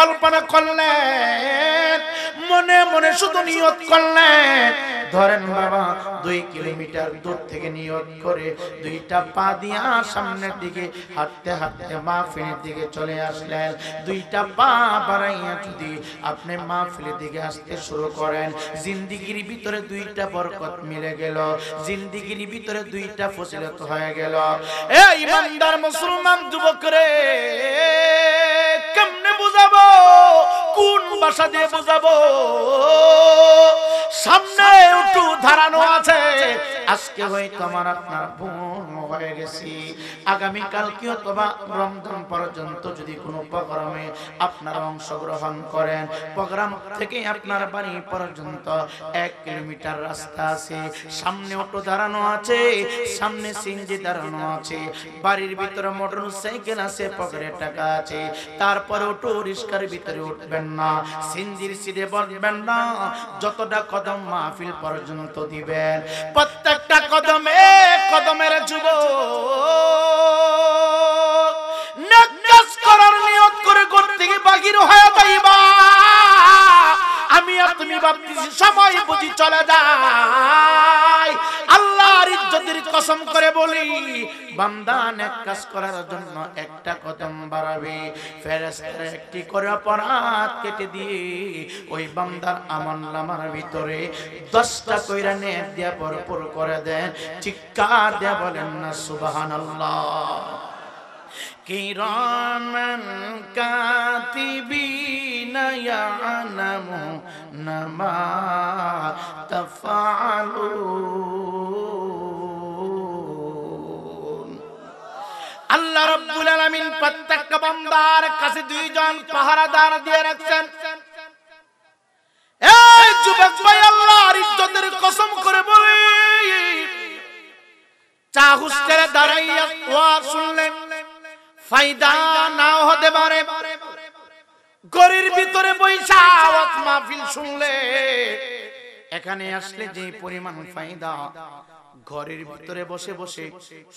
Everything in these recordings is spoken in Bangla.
কল্পনা করলেন, মনে মনে শুধু নিয়ত করলেন। ধরেন বাবা 2 কিলোমিটার দূর থেকে নিয়ত করে দুইটা পা দিয়া সামনের দিকে হাঁটতে হাঁটতে মাহফিলের দিকে চলে আসলেন। দুইটা পা বাড়াইয়া যদি আপনি মাহফিলের দিকে আসতে শুরু করেন, জিন্দেগির ভিতরে দুইটা বরকত মিলে গেল, জিন্দেগির ভিতরে দুইটা ফজিলত হয়ে গেল। এই ইমানদার মুসলমান যুবক রে, কেমনে বুঝাবো, কোন ভাষা দিয়ে বুঝাবো? সামনে উঠু ধারানো আছে, আজকে হয়তো আমার আপনার ভুল হয়ে গেছি, আগামীকাল কি অথবা রমজান পর্যন্ত যদি কোনো প্রোগ্রামে আপনারা অংশগ্রহণ করেন, প্রোগ্রাম থেকে আপনার বাড়ি পর্যন্ত 1 কিলোমিটার রাস্তা আছে, সামনে অটো দাঁড়ানো আছে, সামনে সিএনজি দাঁড়ানো আছে, বাড়ির ভিতরে মোটরসাইকেল আছে, পকেটে টাকা আছে, তারপরে অটো রিস্কার ভিতরে উঠবেন না, সিএনজির সিটে বসবেন না, যতটা কদম মাহফিল পর্যন্ত দিবেন, প্রত্যেকটা কদমে কদমের যুবক নেক কাজ করার নিয়ত করে ঘর থেকে বাহির হয়ে যাইবা। আমি আর তুমি ভাবতেছি সময় বুঝি চলে যায়। আল্লাহর ইজ্জতের কসম করে বলি, বান্দা নেক কাজ করার জন্য একটা কদম বাড়াবে, ফেরেশতারা একটি করে অপরাধ কেটে দিয়ে ওই বান্দার আমলনামার ভিতরে 10টা কইরা নেক দিয়া ভরপুর করে দেন। চিৎকার দিয়া বলেন না সুবহানাল্লাহ। কিরামান কাতিবিনা ইয়ালামুনা মা তাফআলুন। আল্লাহ রাব্বুল আলামিন প্রত্যেকটা বান্দার কাছে 2 জন পাহারাদার দিয়ে রাখছেন। এই যুবক ভাই, আল্লাহর ইজ্জতের কসম করে বলি, চা হুস্টেলে দাঁড়াইয়া ওয়াজ শুনলেন, ফায়দা নাও হতে পারে, গরির ভিতরে বৈশা ওয়াজ মাহফিল শুনলে, এখানে আসলে যে পরিমাণ ফায়দা, ঘরের ভিতরে বসে বসে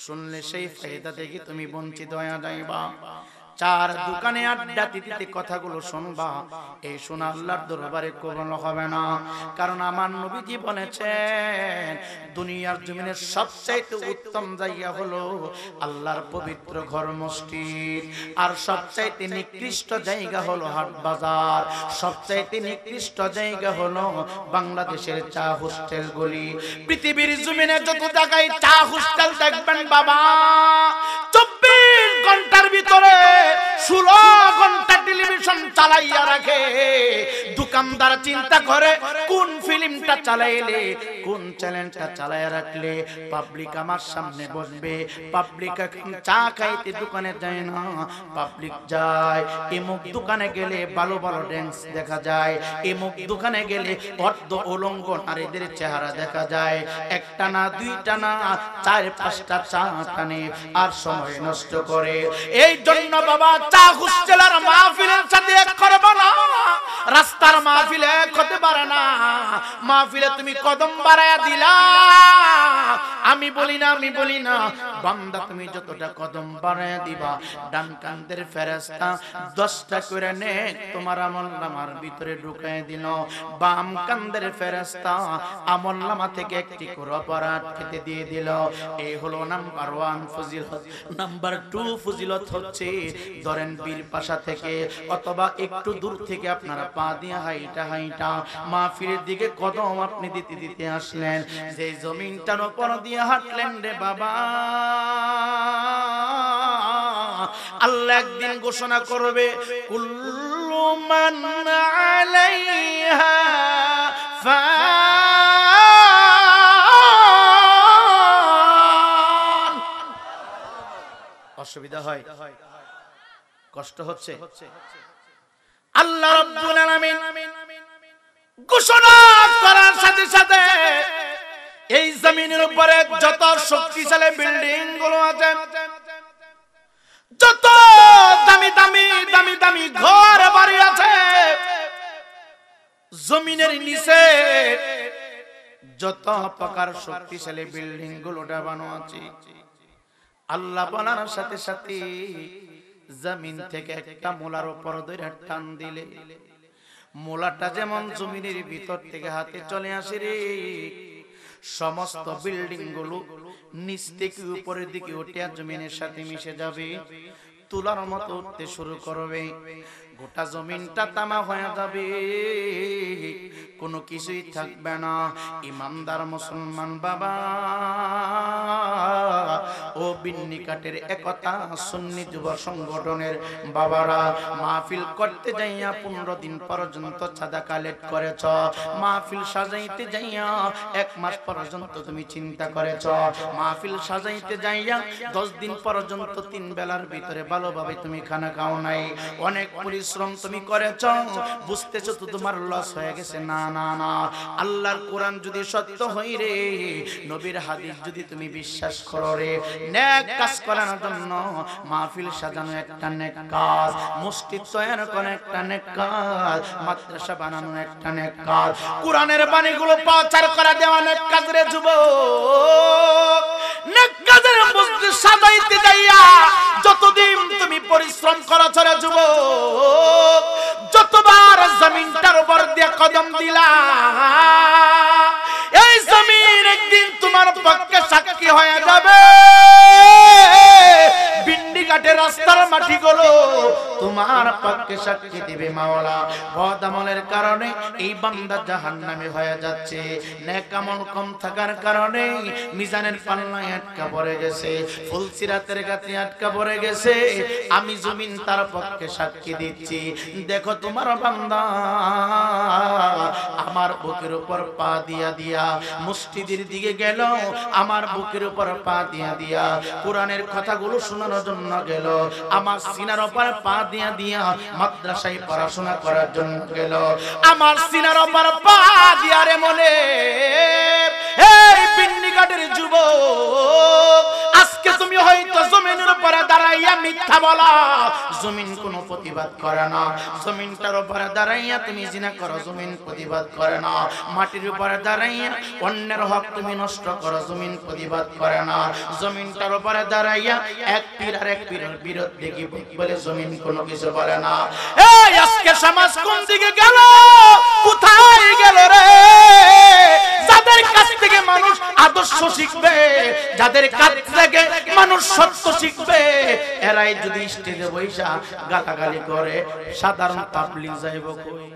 শুনলে সেই ফায়দা থেকে তুমি বঞ্চিত হয়ে যাইবা। চার দোকানে আড্ডা দিতে কথাগুলো শুনবা, এই শোনা আল্লাহর দরবারে কবুল হবে না। কারণ আমার নবীজি বলেছেন, দুনিয়ার জমিনের সবচাইতে উত্তম জায়গা হলো আল্লাহর পবিত্র ঘর মসজিদ, আর সবচাইতে নিকৃষ্ট জায়গা হলো হাট বাজার, সবচাইতে নিকৃষ্ট জায়গা হলো বাংলাদেশের চা হোস্টেল গুলি। পৃথিবীর জমিনে যত জায়গায় চা হোস্টেল দেখবেন বাবা, 24 ঘন্টার ভিতরে 16 ঘন্টা টেলিভিশন চালাইয়া রাখে। দোকানদার চিন্তা করে কোন ফিল্মটা চালাইলে, কোন চ্যানেলটা চালাইয়া রাখলে পাবলিক আমার সামনে বসবে। পাবলিক এখন চা খাইতে দোকানে যায় না, পাবলিক যায় এমুক দোকানে গেলে ভালো ভালো ড্যান্স দেখা যায়, এমুক দোকানে গেলে অর্ধ উলঙ্গ নারীদের চেহারা দেখা যায়। একটা না, দুইটা না, 4-5টা চা টানে আর সময় নষ্ট করে। এই জন্য বাবা, চা হোস্টেলের মাহফিলের সাথে এক করবে না, রাস্তার মাহফিলে এক হতে পারে না। মাহফিলে তুমি কদম বাড়ায়া দিলা, আমি বলি না বান্দা, তুমি যতটা কদম বাড়ায়া দিবা, ডান কান্দের ফেরেশতা 10টা করে নেক তোমার আমলনামার ভিতরে ঢুকায় দিল, বাম কান্দের ফেরেশতা আমলনামা থেকে একটি করে অপরাধ কেটে দিয়ে দিল। এই হলো নাম্বার 1 ফজিলত। নাম্বার 2 ফজিলত হচ্ছে, ধরেন বীর পাশা থেকে অথবা একটু দূর থেকে আপনারা পা দিয়ে হাইটা হাইটা মাহফিলের দিকে কদম আপনি দিতে দিতে আসলেন, যে জমিনটার উপর দিয়ে হাঁটলেন রে বাবা, আল্লাহ একদিন ঘোষণা করবে, কুল্লু মান আলাইহা ফান। অসুবিধা হয়, কষ্ট হচ্ছে, আল্লাহ রাব্বুল আলামিন ঘোষণা করার সাথে সাথে এই জমিনের উপরে যত শক্তিশালী বিল্ডিং গুলো আছে, যত দামি দামি দামি দামি ঘর বাড়ি আছে, জমিনের নিচে যত প্রকার শক্তিশালী বিল্ডিং গুলো বানানো আছে, আল্লাহ বলার সাথে সাথে জমিন থেকে একটা মোলার উপর ধরে টান দিলে মোলাটা যেমন জমিনের ভিতর থেকে হাতে চলে আসে রে, সমস্ত বিল্ডিং গুলো নিচ থেকে উপরের দিকে উঠে জমিনের সাথে মিশে যাবে, তুলার মতো উঠতে শুরু করবে, গোটা জমিনটা তামা হয়ে যাবে, কোনো কিছুই থাকবে না। ইমানদার মুসলমান বাবা ও বিন্নি কাটের একতা সুন্নি যুব সংগঠনের বাবারা, মাহফিল করতে যাইয়া 15 দিন পর্যন্ত চাঁদা কালেক্ট করেছ, মাহফিল সাজাইতে যাইয়া 1 মাস পর্যন্ত তুমি চিন্তা করেছ, মাহফিল সাজাইতে যাইয়া 10 দিন পর্যন্ত 3 বেলার ভিতরে ভালোভাবে তুমি খানা খাও নাই, অনেক পরিশ্রম তুমি করেছ, বুঝতেছো তো তোমার লস হয়ে গেছে। না না না, আল্লাহর কোরআন যদি সত্য হই রে, নবীর হাদিস যদি তুমি বিশ্বাস করো রে, নেক কাজ করার জন্য মাহফিল সাজানো একটা নেক কাজ, মসজিদ তৈরি করা একটা নেক কাজ, মাদ্রাসা বানানো একটা নেক কাজ, কোরআনের বাণীগুলো প্রচার করা দেওয়া নেক কাজ রে যুবক। নেক কাজের মসজিদ সাজাইতে যাইয়া যতদিন তুমি পরিশ্রম করেছ রে যুবক, যতবার জমিনটার উপর দিয়ে কদম দিলা, এই জমিন একদিন তোমার পক্ষে সাক্ষী হয়ে যাবে, বিন্ডিঘাটের রাস্তার মাটিগুলো তোমার পক্ষে সাক্ষী দিবে। মাওলা বদ আমলের কারণে এই বান্দা জাহান্নামী হয়ে যাচ্ছে, নেক আমল কম থাকার কারণে মিজানের পাল্লায় আটকা পড়ে গেছে, ফুলসিরাতের গাতে আটকা পড়ে গেছে, আমি জমিন তার পক্ষে সাক্ষী দিচ্ছি। দেখো তোমার বান্দা আমার বুকের উপর পা দিয়া দিয়া মসজিদের দিকে গেল, আমার বুকের উপর পা দিয়া দিয়া কোরআনের কথাগুলো শোনানোর জন্য গেল, আমার সিনার উপর পা দিয়া দিয়া মাদ্রাসায় পড়াশোনা করার জন্য গেল, আমার সিনার উপর পা দিয়া রে মনে এই বিন্ডিঘাটের যুবক, আজকে তুমি হয়তো জমিনের উপরে দাঁড়াইয়া মিথ্যা বলা, জমিন কোনো প্রতিবাদ করে না, জমিনটার উপরে দাঁড়াইয়া তুমি জিনা করো, জমিন প্রতিবাদ করে না, মাটির উপরে দাঁড়াইয়া অন্যের হক তুমি নষ্ট করো, জমিন প্রতিবাদ করে না, জমিনটার উপরে দাঁড়াইয়া এক পীর আর এক পীরের বিরুদ্ধে কি বলে জমিন কোনো কিছু বলে না। এই আজকে সমাজ কোন দিকে গেল, কোথায় গেল রে? যাদের কাছ থেকে মানুষ আদর্শ শিখবে, যাদের কাছ থেকে মানুষ সত্য শিখবে, এরাই যদি স্টেজে বৈশা গালাগালি করে, সাধারণ পাবলিক যাইব কই?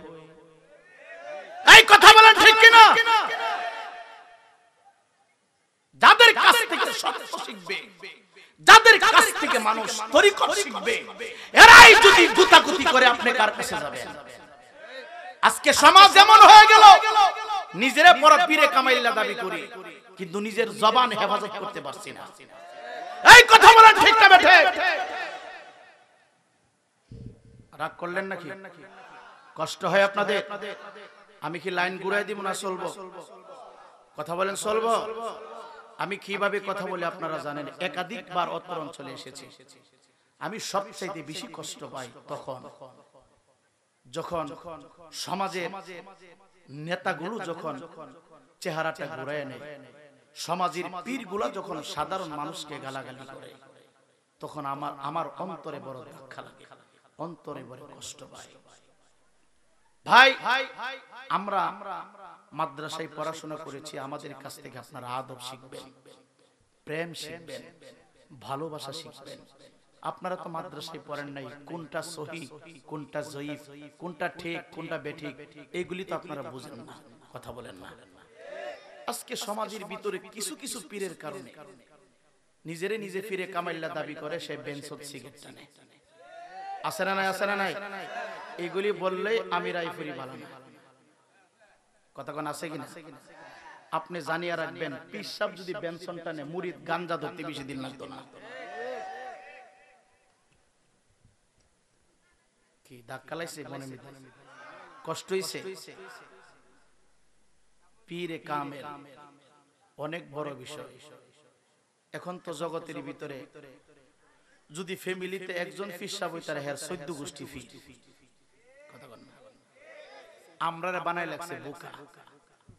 এই কথা বলেন ঠিক কিনা? যাদের কাছ থেকে সত্য শিখবে, যাদের কাছ থেকে মানুষ তরিকত শিখবে, এরাই যদি গুতাগুতি করে, আপনি কার কাছে যাবেন? আজকে সমাজ এমন হয়ে গেল, নিজেরা বড় পীরে কামাইল্লা দাবি করি, কিন্তু নিজের জবান হেফাজত করতে পারছি না। এই কথা বলেন ঠিক না বেঠে? রাগ করলেন নাকি? কষ্ট হয় আপনাদের? আমি কি লাইন ঘুরাই দিব না চলবো? কথা বলেন চলবো? আমি কিভাবে কথা বলি আপনারা জানেন, একাধিকবার অত্র অঞ্চলে এসেছি। আমি সবচাইতে বেশি কষ্ট পাই তখন যখন সমাজের নেতাগুলো যখন চেহারাটা ঘুরায় নেয়, সমাজের পীরগুলা যখন সাধারণ মানুষকে গালাগালি করে, তখন আমার অন্তরে বড় ধাক্কা লাগে, অন্তরে বড় কষ্ট পায়। ভাই, আমরা মাদ্রাসায় পড়াশোনা করেছি, আমাদের কাছ থেকে আপনারা আদব শিখবেন, প্রেম শিখবেন, ভালোবাসা শিখবেন। আপনারা তো মাদ্রাসায় পড়েন নাই, কোনটা সহি, কোনটা জয়ীফ, কোনটা ঠিক, কোনটা বেঠিক, এগুলি তো আপনারা বুঝেন না, কথা বলেন না। আজকে সমাজের ভিতরে কিছু কিছু পীরের কারণে নিজেরে নিজে ফিরে কামাইল্লা দাবি করে, সে বেনসত সিগারেট টানে। আছে না নাই? আছে না নাই? এইগুলি বললেই আমি রাইফুরি ভালো না, কথা কোন আছে কিনা? আপনি জানিয়ে রাখবেন, পীর সাহেব যদি বেনসন টানে, মুরিদ গাঞ্জা ধরতে বেশি দিন লাগতো না। কি ধাক্কা লাগছে? মনে কষ্ট হইছে? পীরে কামেল অনেক বড় বিষয়। এখন তো জগতের ভিতরে যদি ফ্যামিলিতে একজন পীর সাহেব হই, তার হের 14 গোষ্ঠী পীর। কথা বল না। আমরারে বানাই লাগছে বোকা।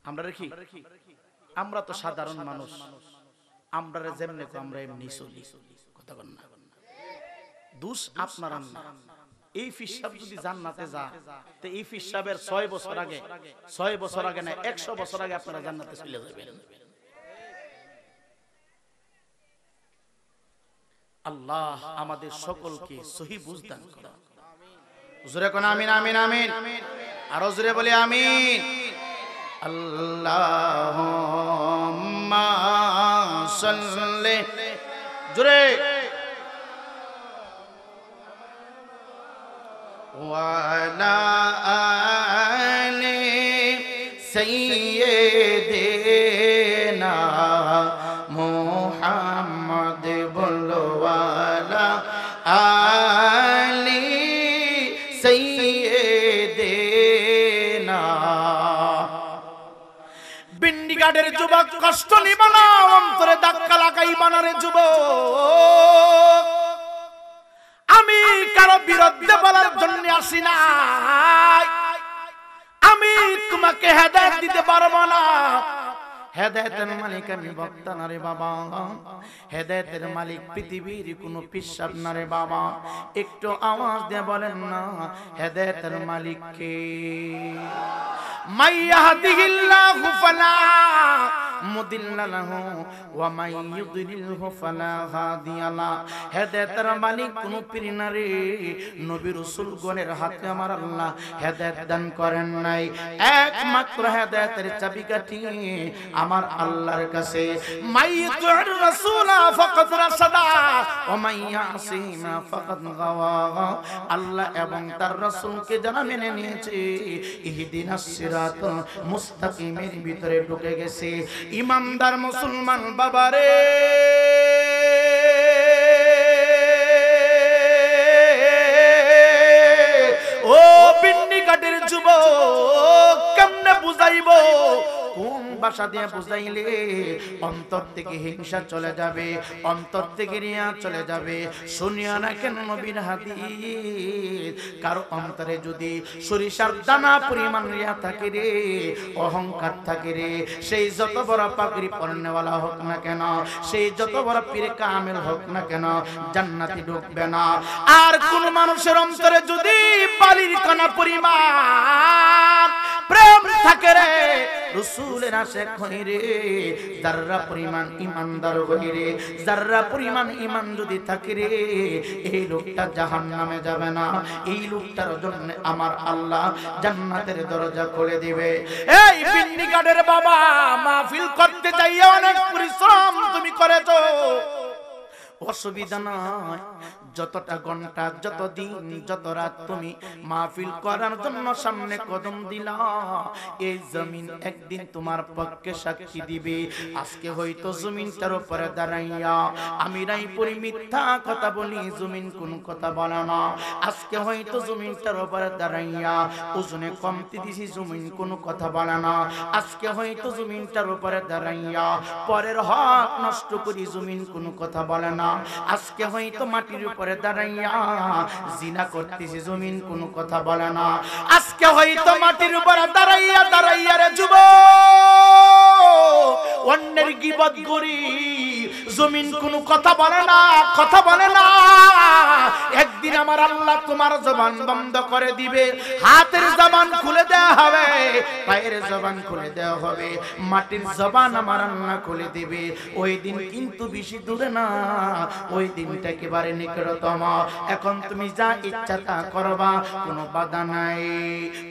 আমরা কি? আমরা তো সাধারণ মানুষ, আমরারে যেমনে কো আমরা এমনি চলি। কথা বল না। দোষ আপনার না। এই ফিসাব যদি জান্নাতে যায় তো এই ফিসাবের 6 বছর আগে না 100 বছর আগে আপনারা জান্নাতে চলে যাবেন। আল্লাহ আমাদের সকলকে সহি বুঝ দান করুন। জোরে কোন আমিন আমিন আমিন, আর জোরে বলি আমিন। আল্লাহুম্মা সাল্লি, জোরে, ওয়ালা আলি সাইয়্যিদিনা মুহাম্মদ বলো, ওয়ালা আলি সাইয়্যিদিনা। বিন্ডিঘাটের যুবক কষ্ট নিবা না, অন্তরে ধাক্কা লাগাইবা না রে যুবক। আমি কারো বিরুদ্ধে বলার জন্য আসি না, আমি তোমাকে হেদায়েত দিতে পারবো না। হেদায়েতের মালিক আমি বক্তা না রে বাবা, হেদায়েতের মালিক পৃথিবীর কোন পিসাব না রে বাবা। একটু আওয়াজ দিয়ে বলেন না হেদায়েতের মালিক কে? মাইয়াহদিহিল্লাহু ফালা মুদিল্লা লাহু ওয়া মাই ইউদ্লিলহু ফালা হাদিয়া লা। হেদায়েতের মালিক কোন পীর না রে, নবী রাসূলগণের হাতে আমার আল্লাহ হেদায়েত দান করেন নাই। একমাত্র হেদায়েতের চাবিকাঠি আমার আল্লাহর কাছে। মাইয়ুতির রাসূলা ফাকাদ রাশাদা ওয়া মাইয়াসিমা ফাকাদ গাওয়া। আল্লাহ এবং তার রাসূলকে যারা মেনে নিয়েছে ইহদিনাস সিরাতাল মুস্তাকিমের ভিতরে ঢুকে গেছে। ইমানদার মুসলমান বাবারে, ও বিন্ডিঘাটের যুবক, কেমনে বুঝাইবো? কোন ভাষা দিয়ে বুঝাইলে অন্তর থেকে হিংসা চলে যাবে, অন্তর থেকে রিয়া চলে যাবে? শুনিয়া না কেন নবীর হাদিস, কারো অন্তরে যদি সরিষার দানা পরিমাণ রিয়া থাকে রে, অহংকার থাকে রে, সেই যত বড় পাগড়ি পরনেওয়ালা হোক না কেন, সেই যত বড় পীর কামেল হোক না কেন, জান্নাতে ঢুকবে না। আর কোন মানুষের অন্তরে যদি বালির কণা পরিমাণ প্রেম থাকে রে, রাসূলের আশিক হই রে, যাররা পরিমাণ ঈমানদার হই রে, যাররা পরিমাণ ঈমান যদি থাকে রে, এই লোকটা জাহান্নামে যাবে না। এই লোকটার জন্য আমার আল্লাহ জান্নাতের দরজা খুলে দিবে। এই বিন্ডিঘাটের বাবা, মাহফিল করতে যাইয়া অনেক পরিশ্রম তুমি করেছো, অসুবিধা নাই। যতটা ঘন্টা, যত দিন, যত রাত তুমি মাহফিল করার জন্য সামনে কদম দিলা, এই জমিন একদিন তোমার পক্ষে সাক্ষী দিবে। আজকে হয়তো জমিনটার উপরে দাঁড়াইয়া আমি রায়পুরি মিথ্যা কথা বলি, জমিন কোন কথা বলে না। আজকে হয়তো জমিনটার উপরে দাঁড়াইয়া ওজনে কমতি দিছি, জমিন কোন কথা বলে না। আজকে হয়তো জমিনটার উপরে দাঁড়াইয়া পরের হক নষ্ট করি, জমিন কোন কথা বলে না। আজকে হয়তো মাটির উপরে দাঁড়াইয়া জিনা করতেছি, জমিন কোনো কথা বলে না। আজকে হয়তো মাটির উপরে দাঁড়াইয়া রে যুবক অন্যের গীবত করি, জমিন কোনো কথা বলে না, কথা বলে না। একদিন আমার আল্লাহ তোমার জবান বন্ধ করে দিবে, হাতের জবান খুলে দেওয়া হবে, পায়ের জবান খুলে দেওয়া হবে, মাটির জবান আমার আল্লাহ খুলে দিবে। ওই দিন কিন্তু বেশি দূরে না, ওই দিনটা একেবারে নিকটতম। এখন তুমি যা ইচ্ছা তা করবা, কোনো বাধা নাই,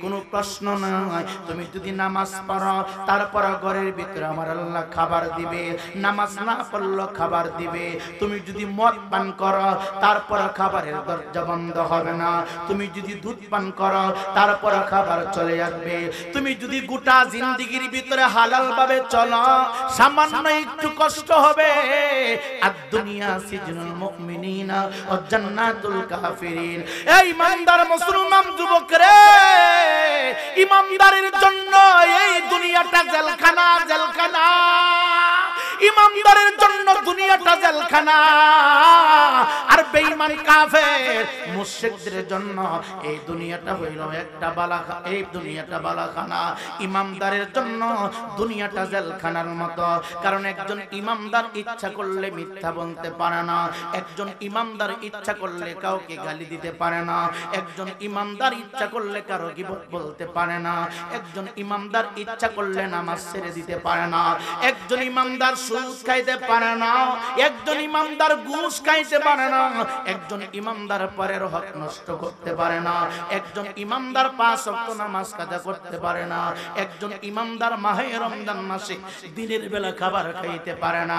কোনো প্রশ্ন নাই। তুমি যদি নামাজ পড়ো, তারপর ঘরের ভিতরে আমার আল্লাহ খাবার দিবে, নামাজ না পড়লে খাবার দিবে। তুমি যদি মদ পান করো, তারপর খাবারের দরজা বন্ধ হবে না। তুমি যদি দুধ পান করো, তারপর খাবার চলে আসবে। তুমি যদি গোটা জিন্দেগির ভিতরে হালাল ভাবে চলো, সামান্য একটু কষ্ট হবে। আর দুনিয়া সিজনুল মুমিনিনা ওয়া জান্নাতুল কাফিরিন। এই ইমানদার মুসলমান যুবক রে, ইমানদারের জন্য এই দুনিয়াটা জেলখানা, জেলখানা। ইমানদারের জন্য দুনিয়াটা জেলখানা, আর বেঈমান বেঈমান কাফের মুশরিকদের জন্য এই দুনিয়াটা হইল একটা বালাখানা, এই দুনিয়াটা বালাখানা। ইমামদারের জন্য দুনিয়াটা জেলখানার মতো। কারণ একজন ইমামদার ইচ্ছা করলে মিথ্যা বলতে পারে না, একজন ইমামদার ইচ্ছা করলে কাউকে গালি দিতে পারে না, একজন ইমামদার ইচ্ছা করলে কারো গীবত বলতে পারে না, একজন ইমামদার ইচ্ছা করলে নামাজ ছেড়ে দিতে পারে না, একজন ইমামদার সুদ খাইতে পারে না, একজন ইমামদার ঘুষ খাইতে পারে না, একজন ইমামদার পরের হক নষ্ট করতে পারে না, একজন ইমামদার 5 ওয়াক্ত নামাজ কাজা করতে পারে না, একজন ইমামদার মাহে রমজান মাসে দিনের বেলা খাবার খাইতে পারে না,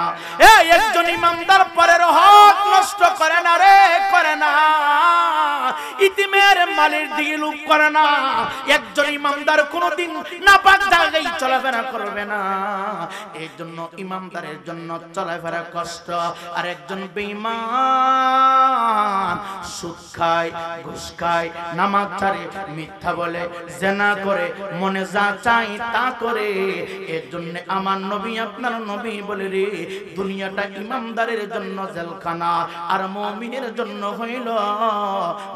এই একজন ইমামদার পরের হক নষ্ট করে না রে, করে না। ইতিমের মালের দিকে লোভ করে না। একজন ইমামদার কোনোদিন নাপাক জায়গায় চলাফেরা করবে না। এই জন্য ইমামদারের জন্য চলাফেরা কষ্ট। আর একজন বেঈমান সুদ খায়, ঘুষ খায়, নামাজ ছাড়ে, মিথ্যা বলে, জিনা করে, মনে যা চাই তা করে। এর জন্য আমার নবী, আপনার নবী বলে রে, দুনিয়াটা ইমামদারের জন্য জেলখানা, আর মুমিনের জন্য হইল,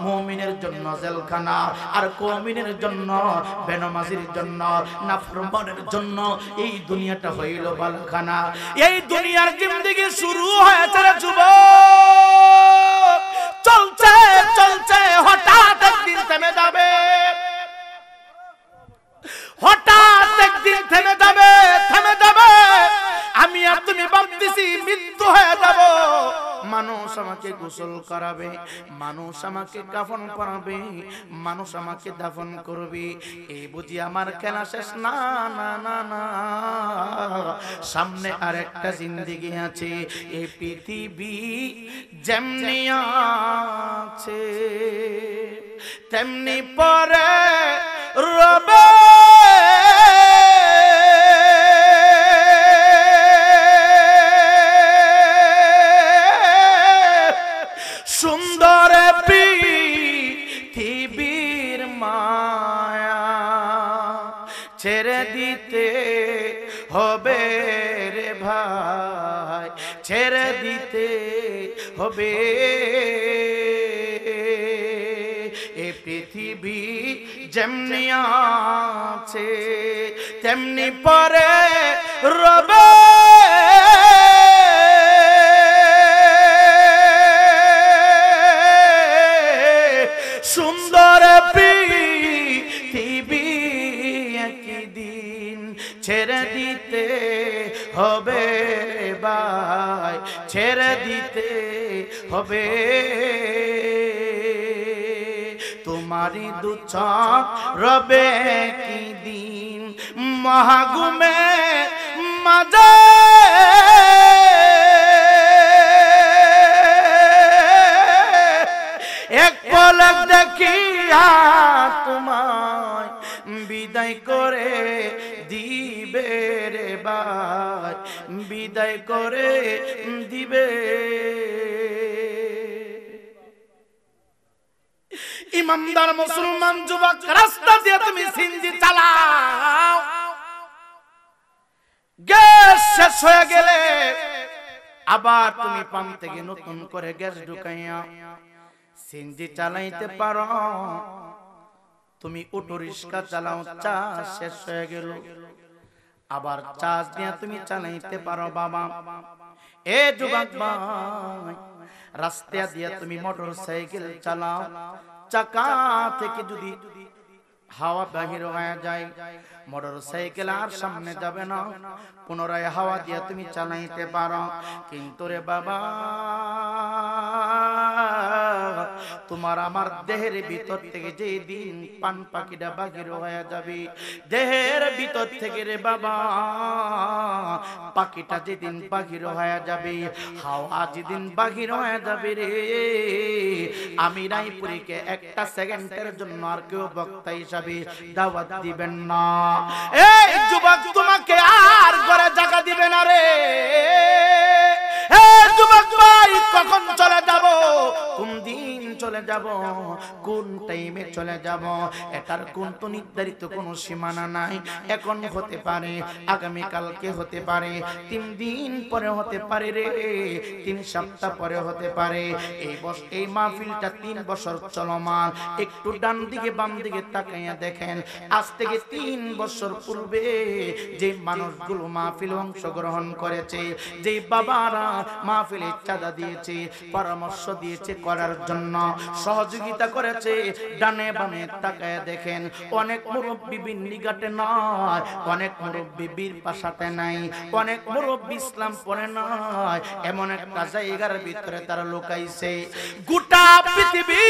মুমিনের জন্য জেলখানা, আর কওমিনের জন্য, বেনামাজির জন্য, নাফরমানের জন্য এই দুনিয়াটা হইল বালখানা। এই দুনিয়ার জিন্দেগি শুরু হয়েছে রে যুবক, চলছে চলছে, হঠাৎ একদিন থেমে যাবে, হঠাৎ একদিন থেমে যাবে, থেমে যাবে। আমি আর তুমি ভাবতেছি মৃত্যু হয়ে যাব, মানুষ আমাকে গোসল করাবে, মানুষ আমাকে কাফন পরাবে, মানুষ আমাকে দাফন করবে, এই বুঝি আমার খেলা শেষ? না না না না, সামনে আর একটা জিন্দেগি আছে। এই পৃথিবী যেমনি আছে তেমনি পরে রবে। সুন্দর পৃথিবীর মায়া ছেড়ে দিতে হবে রে ভাই, ছেড়ে দিতে হবে। এ পৃথিবী যেমনি আছে তেমনি পরে রবে। সুন্দর পৃথিবী একদিন ছেড়ে দিতে হবে ভাই, ছেড়ে দিতে হবে। তোমারি দু চোখ রবে কি দিন মহাগুমে মাঝে। এক পলক দেখিয়া তোমায় বিদায় করে দিবে রে ভাই, বিদায় করে দিবে। ইমানদার মুসলমান যুবক, রাস্তা দিয়ে তুমি সিনজি চালাও, গ্যাস শেষ হয়ে গেলে আবার তুমি পাম্প থেকে নতুন করে গ্যাস ঢুকাইয়া সিনজি চালাইতে পারো। তুমি অটো রিক্সা চালাও, চার্জ শেষ হয়ে গেল, আবার চার্জ দিয়ে তুমি চালাইতে পারো বাবা। এ যুবক ভাই, রাস্তা দিয়ে তুমি মোটর সাইকেল চালাও, চাকা থেকে যদি হাওয়া বাহির হয়ে যায়, মোটর সাইকেল আর সামনে যাবে না, পুনরায় হাওয়া দিয়ে তুমি চালাইতে পারো। কিন্তু রে বাবা, তোমার আমার দেহের ভিতর থেকে যে দিন পান পাখিটা বাহির হয়ে যাবে, দেহের ভিতর থেকে রে বাবা পাখিটা যেদিন বাহির হয়ে যাবে, হাওয়া যেদিন বাহির হয়ে যাবে রে, আমি রায়পুরীকে একটা সেকেন্ডের জন্য আর কেউ বক্তা হিসাবে দাওয়াত দিবেন না। এই যুবক, তোমাকে আর ঘরে জায়গা দিবে না রে। যুবক ভাই, কখন চলে যাব, কোন দিন চলে যাব, কোন টাইমে চলে যাব, এটার কোন তো নির্ধারিত কোনো সীমানা নাই। এখন হতে পারে, আগামী কালকে হতে পারে, 3 দিন পরে হতে পারে রে, 3 সপ্তাহ পরে হতে পারে। এই মাহফিলটা 3 বছর চলমান। একটু ডান দিকে বাম দিকে তাকাইয়া দেখেন, আজ থেকে 3 বছর পূর্বে যে মানুষগুলো মাহফিলে অংশগ্রহণ করেছে, যে বাবারা মাহফিলে চাঁদা দিয়েছে, পরামর্শ দিয়েছে করার জন্য, সহযোগিতা করেছে, ডানে বামে তাকায় দেখেন অনেক মুরব্বী বিন্নিঘাটে নয়, অনেক মুরব্বী বীর পাশাতে নাই, অনেক মুরব্বী ইসলাম পড়ে নয়, এমন একটা জায়গার ভিতরে তারা লুকাইছে। গোটা পৃথিবী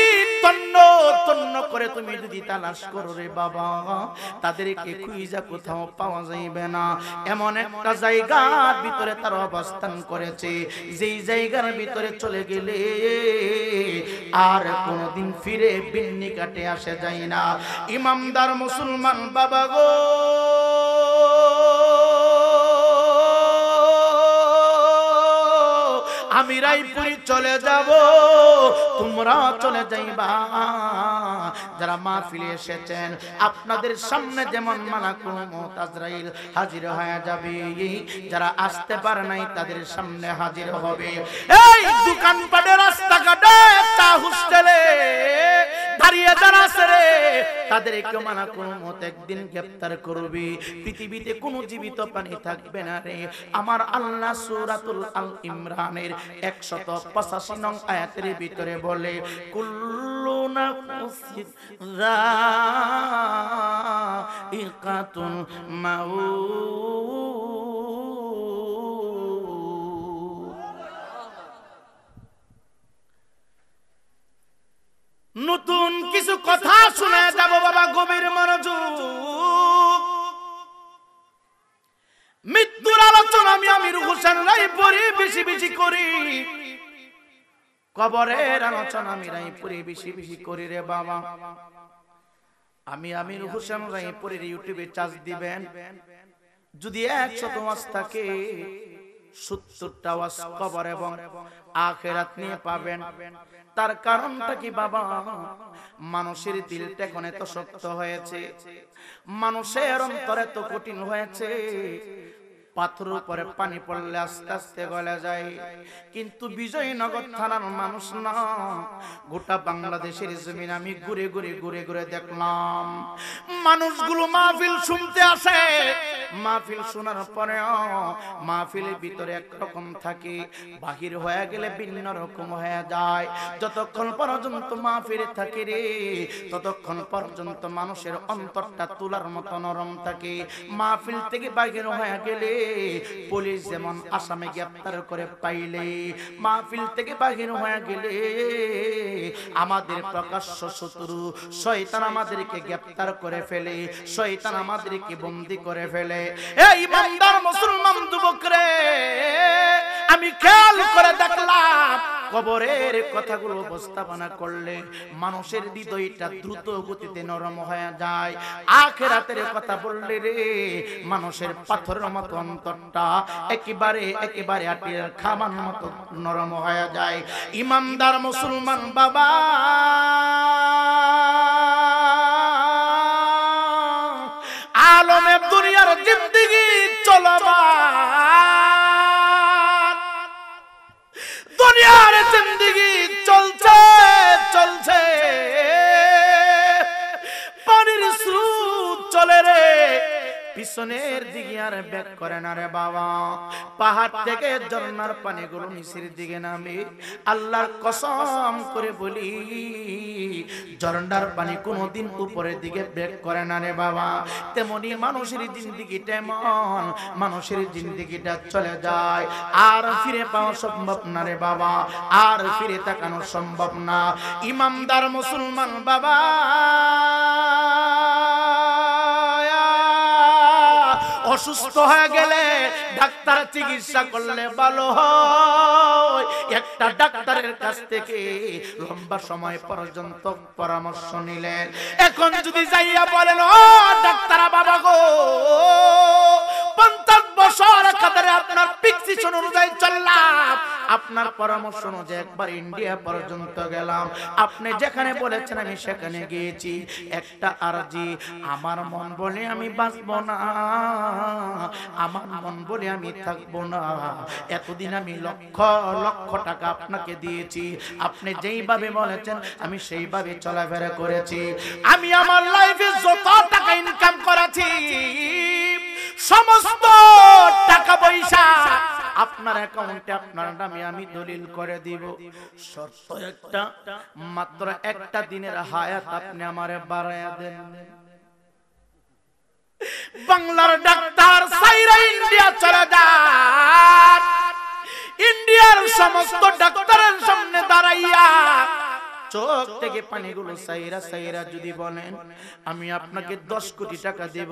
তন্ন তন্ন করে তুমি যদি তালাশ করো রে বাবা, তাদেরকে খুঁজা কোথাও পাওয়া যাইবে না। এমন একটা জায়গার ভিতরে তারা অবস্থান করেছে, যেই জায়গার ভিতরে চলে গেলে আর কোনদিন ফিরে বিন্নি কাটে আসে যায় না। ইমামদার মুসলমান বাবা গো, আমি রায়পুরি চলে যাব, তোমরা চলে যাইবা। যারা মাহফিলে এসেছেন, আপনাদের সামনে যেমন মালাকুল মউত আজরাইল হাজির হয়ে যাবে, যারা আসতে পারে নাই তাদের সামনে হাজির হবে। এই দোকানপাটে, রাস্তাঘাটে, চা হোস্টেলে দাঁড়িয়ে যারা আছে রে, তাদেরকে মালাকুল মউত একদিন গ্রেফতার করবে। পৃথিবীতে কোনো জীবিত প্রাণী থাকবে না রে। আমার আল্লাহ সূরাতুল আল ইমরানের 185 নং আয়াতের ভিতরে বলে, কুল্লু নাফসিন যায়িকাতুল মাউত। নতুন কিছু কথা শুনে যাব বাবা, গভীর মনোযোগ। মৃত্যুর আলোচনা আমি আমির হোসেন রায়পুরি বেশি বেশি করি, কবরের আলোচনা আমি রায়পুরি বেশি বেশি করি রে বাবা। আমি আমির হোসেন রায়পুরির ইউটিউবে চার্জ দিবেন, যদি 100 ওয়াজ থাকে 70টা ওয়াজ কবর এবং আখিরাত নিয়ে পাবেন। তার কারণটা কি বাবা? মানুষের দিলটা এখন এত শক্ত হয়েছে, মানুষের অন্তর এত কঠিন হয়েছে, পাথরের উপরে পানি পড়লে আস্তে আস্তে গলে যায়। কিন্তু বিজয়নগর থানার মানুষ না, গোটা বাংলাদেশের জমিন আমি ঘুরে ঘুরে ঘুরে ঘুরে দেখলাম, মানুষগুলো মাহফিল শুনতে আসে, মাহফিল শোনার পরে মাহফিলের ভিতরে একরকম থাকে, বাহির হয়ে গেলে ভিন্ন রকম হয়ে যায়। যতক্ষণ পর্যন্ত মাহফিলে থাকে রে, ততক্ষণ পর্যন্ত মানুষের অন্তরটা তুলার মতো নরম থাকে। মাহফিল থেকে বাহির হয়ে গেলে পুলিশ যেমন আসামে গ্রেফতার করে পাইলে, মাহফিল থেকে বাহির হয়ে গেলে আমাদের প্রকাশ্য শত্রু শয়তান আমাদেরকে গ্রেফতার করে ফেলে, শয়তান আমাদেরকে বন্দী করে ফেলে। এই ইমানদার মুসলমান যুবক রে, আমি খেয়াল করে দেখলাম, কবরের কথাগুলো উপস্থাপনা করলে মানুষের হৃদয়টা দ্রুত গতিতে নরম হয়ে যায়। আখিরাতের কথা বললে রে, মানুষের পাথরের মতো অন্তরটা একেবারে একেবারে আটির খাবার মতো নরম হয়ে যায়। ইমানদার মুসলমান বাবা, আলমে দুনিয়ার জিন্দেগি চলমান, দুনিয়ার জিন্দেগি চলছে চলছে, পানির স্রোত চলে রে, পিছনের দিকে আর ব্যাক করে না রে বাবা। পাহাড় থেকে ঝর্ণার পানিগুলো নিচের দিকে নামে, আল্লাহর কসম করে বলি, ঝর্ণার পানি কোনোদিন উপরের দিকে ব্যাক করে না রে বাবা। তেমনি মানুষের জিন্দেগিটা এমন, মানুষের জিন্দেগিটা চলে যায়, আর ফিরে পাওয়া সম্ভব না রে বাবা, আর ফিরে তাকানো সম্ভব না। ইমানদার মুসলমান বাবা, অসুস্থ হয়ে গেলে ডাক্তার চিকিৎসা করলে ভালো হয়। একটা ডাক্তারের কাছ থেকে লম্বা সময় পর্যন্ত পরামর্শ নিলেন। এখন যদি যাইয়া বলেন, ও ডাক্তার বাবা গো, 50 বছর কাতারে আপনার প্রেসক্রিপশন অনুযায়ী চললাম, আপনার পরামর্শ অনুযায়ী একবার ইন্ডিয়া পর্যন্ত গেলাম, আপনি যেখানে বলেছেন আমি সেখানে গিয়েছি। একটা আরজি, আমার মন বলে আমি বাঁচব না, আমার মন বলে আমি থাকবো না। এতদিন আমি লক্ষ লক্ষ টাকা আপনাকে দিয়েছি, আপনি যেইভাবে বলেছেন আমি সেইভাবে চলাফেরা করেছি। আমি আমার লাইফে যত টাকা ইনকাম করেছি সমস্ত টাকা পয়সা আপনার অ্যাকাউন্টে আপনার নামে আমি দলিল করে দিব। শর্ত একটা, মাত্র একটা দিনের হায়াত আপনি আমারে বাড়ায়া দেন। বাংলার ডাক্তার সাইরা ইন্ডিয়া চলে যান, ইন্ডিয়ার সমস্ত ডাক্তারের সামনে দাঁড়াইয়া চোখ থেকে পানিগুলো সাইরা সাইরা যদি বলেন আমি আপনাকে 10 কোটি টাকা দেব,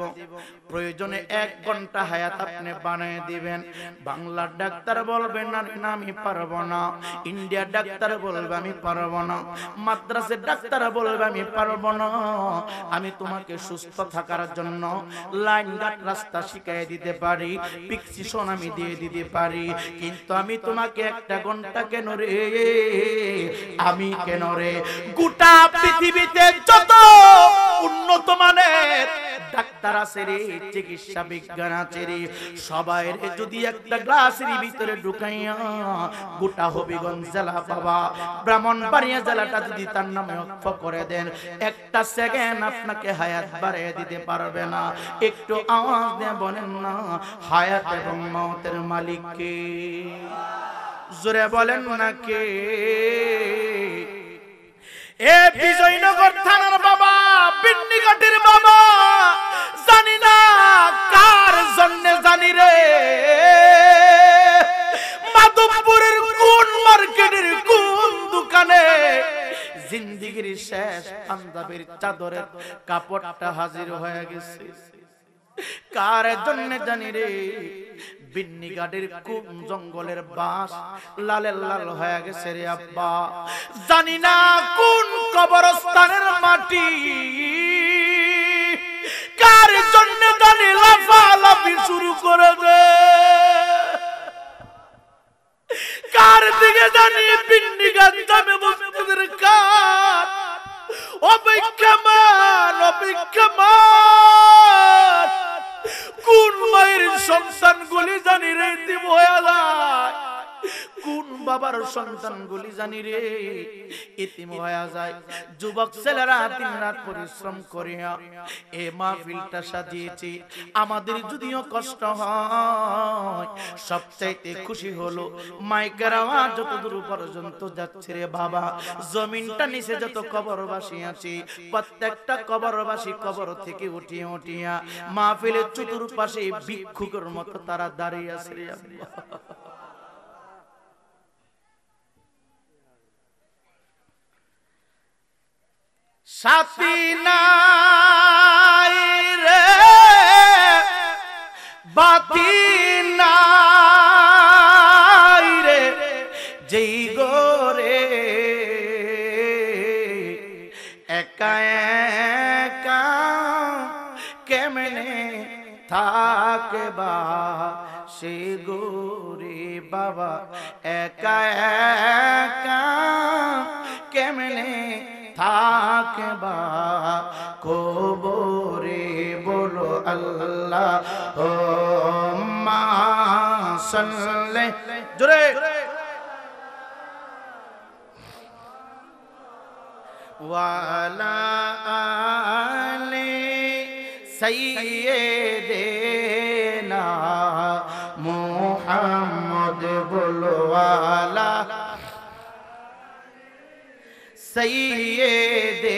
প্রয়োজনে 1 ঘন্টা হায়াত আপনি বানিয়ে দিবেন। বাংলার ডাক্তার বলবেন না না আমি পারবো না, ইন্ডিয়ার ডাক্তার বলবে আমি পারবো না, মাদ্রাসের ডাক্তার বলবে আমি পারবো না। আমি তোমাকে সুস্থ থাকার জন্য লাইন ঘাট রাস্তা শিখিয়ে দিতে পারি, প্রেসক্রিপশন আমি দিয়ে দিতে পারি, কিন্তু আমি তোমাকে 1 ঘন্টা কেন রে, আমি কেন রে? গোটা পৃথিবীতে যত উন্নত মানের ডাক্তার আছে রে, চিকিৎসা বিজ্ঞান আছে রে, সবাই যদি একটা গ্লাসের ভিতরে ঢুকাইয়া গোটা হবিগঞ্জ জেলা বাবা ব্রাহ্মণবাড়িয়া জেলাটা যদি তার নামে অক্ষ করে দেন, 1 সেকেন্ড আপনাকে হায়াত বাড়িয়ে দিতে পারবে না। একটু আওয়াজ দিয়ে বলেন না হায়াত এবং মওতের মালিক কে? জোরে বলেন না কে? এ বিজয়নগর থানার বাবা, বিন্নিঘাটের বাবা, জানি না কার জন্য জানি রে, মাধবপুরের কোন মার্কেটের কোন দোকানে জিন্দেগির শেষ পাঞ্জাবের চাদরের কাপড়টা হাজির হয়ে গেছে। কার জন্য জানি রে, বিন্নিঘাটের কোন জঙ্গলের বাস লালের লাল হয়ে গেছে রে আব্বা, জানি না কোন কবরস্থানের মাটি কার জন্য জানি লাফালাফি শুরু করে দে, কার দিকে জানি বিন্নিঘাট যাবে মসজিদের কাঠ অপেক্ষামান অপেক্ষামান। কোন মায়ের সন্তানগুলি জানি রে ইতিম হয়ে যায়, কোন বাবার সন্তানগুলি জানি রে ইতিম হয়ে যায়। যুবক ছেলেরা দিনরাত পরিশ্রম করিয়া এই মাহফিলটা সাজিয়েছি। আমাদের যদিও কষ্ট হয়, সবচাইতে খুশি হলো মাইকের আওয়াজ যতদূর পর্যন্ত যাচ্ছে রে বাবা, জমিনটা নিচে যত কবরবাসী আছে প্রত্যেকটা কবরবাসী কবর থেকে উঠিয়া উঠিয়া মাহফিলের চতুর্পাশে ভিক্ষুকের মতো তারা দাঁড়িয়ে আছে রে আল্লাহ। সাথী নাই রে বাতি নাই রে, যেই গোরে একা একা কেমনে থাকবা, সে গোরে বাবা একা একা কেমনে থাকবা কবরে, বলো আল্লাহুম্মা সাল্লি জোরে ওয়ালা আলি সাইয়্যিদিনা মুহাম্মদ, বলো আলা সাইয়্যিদিনা।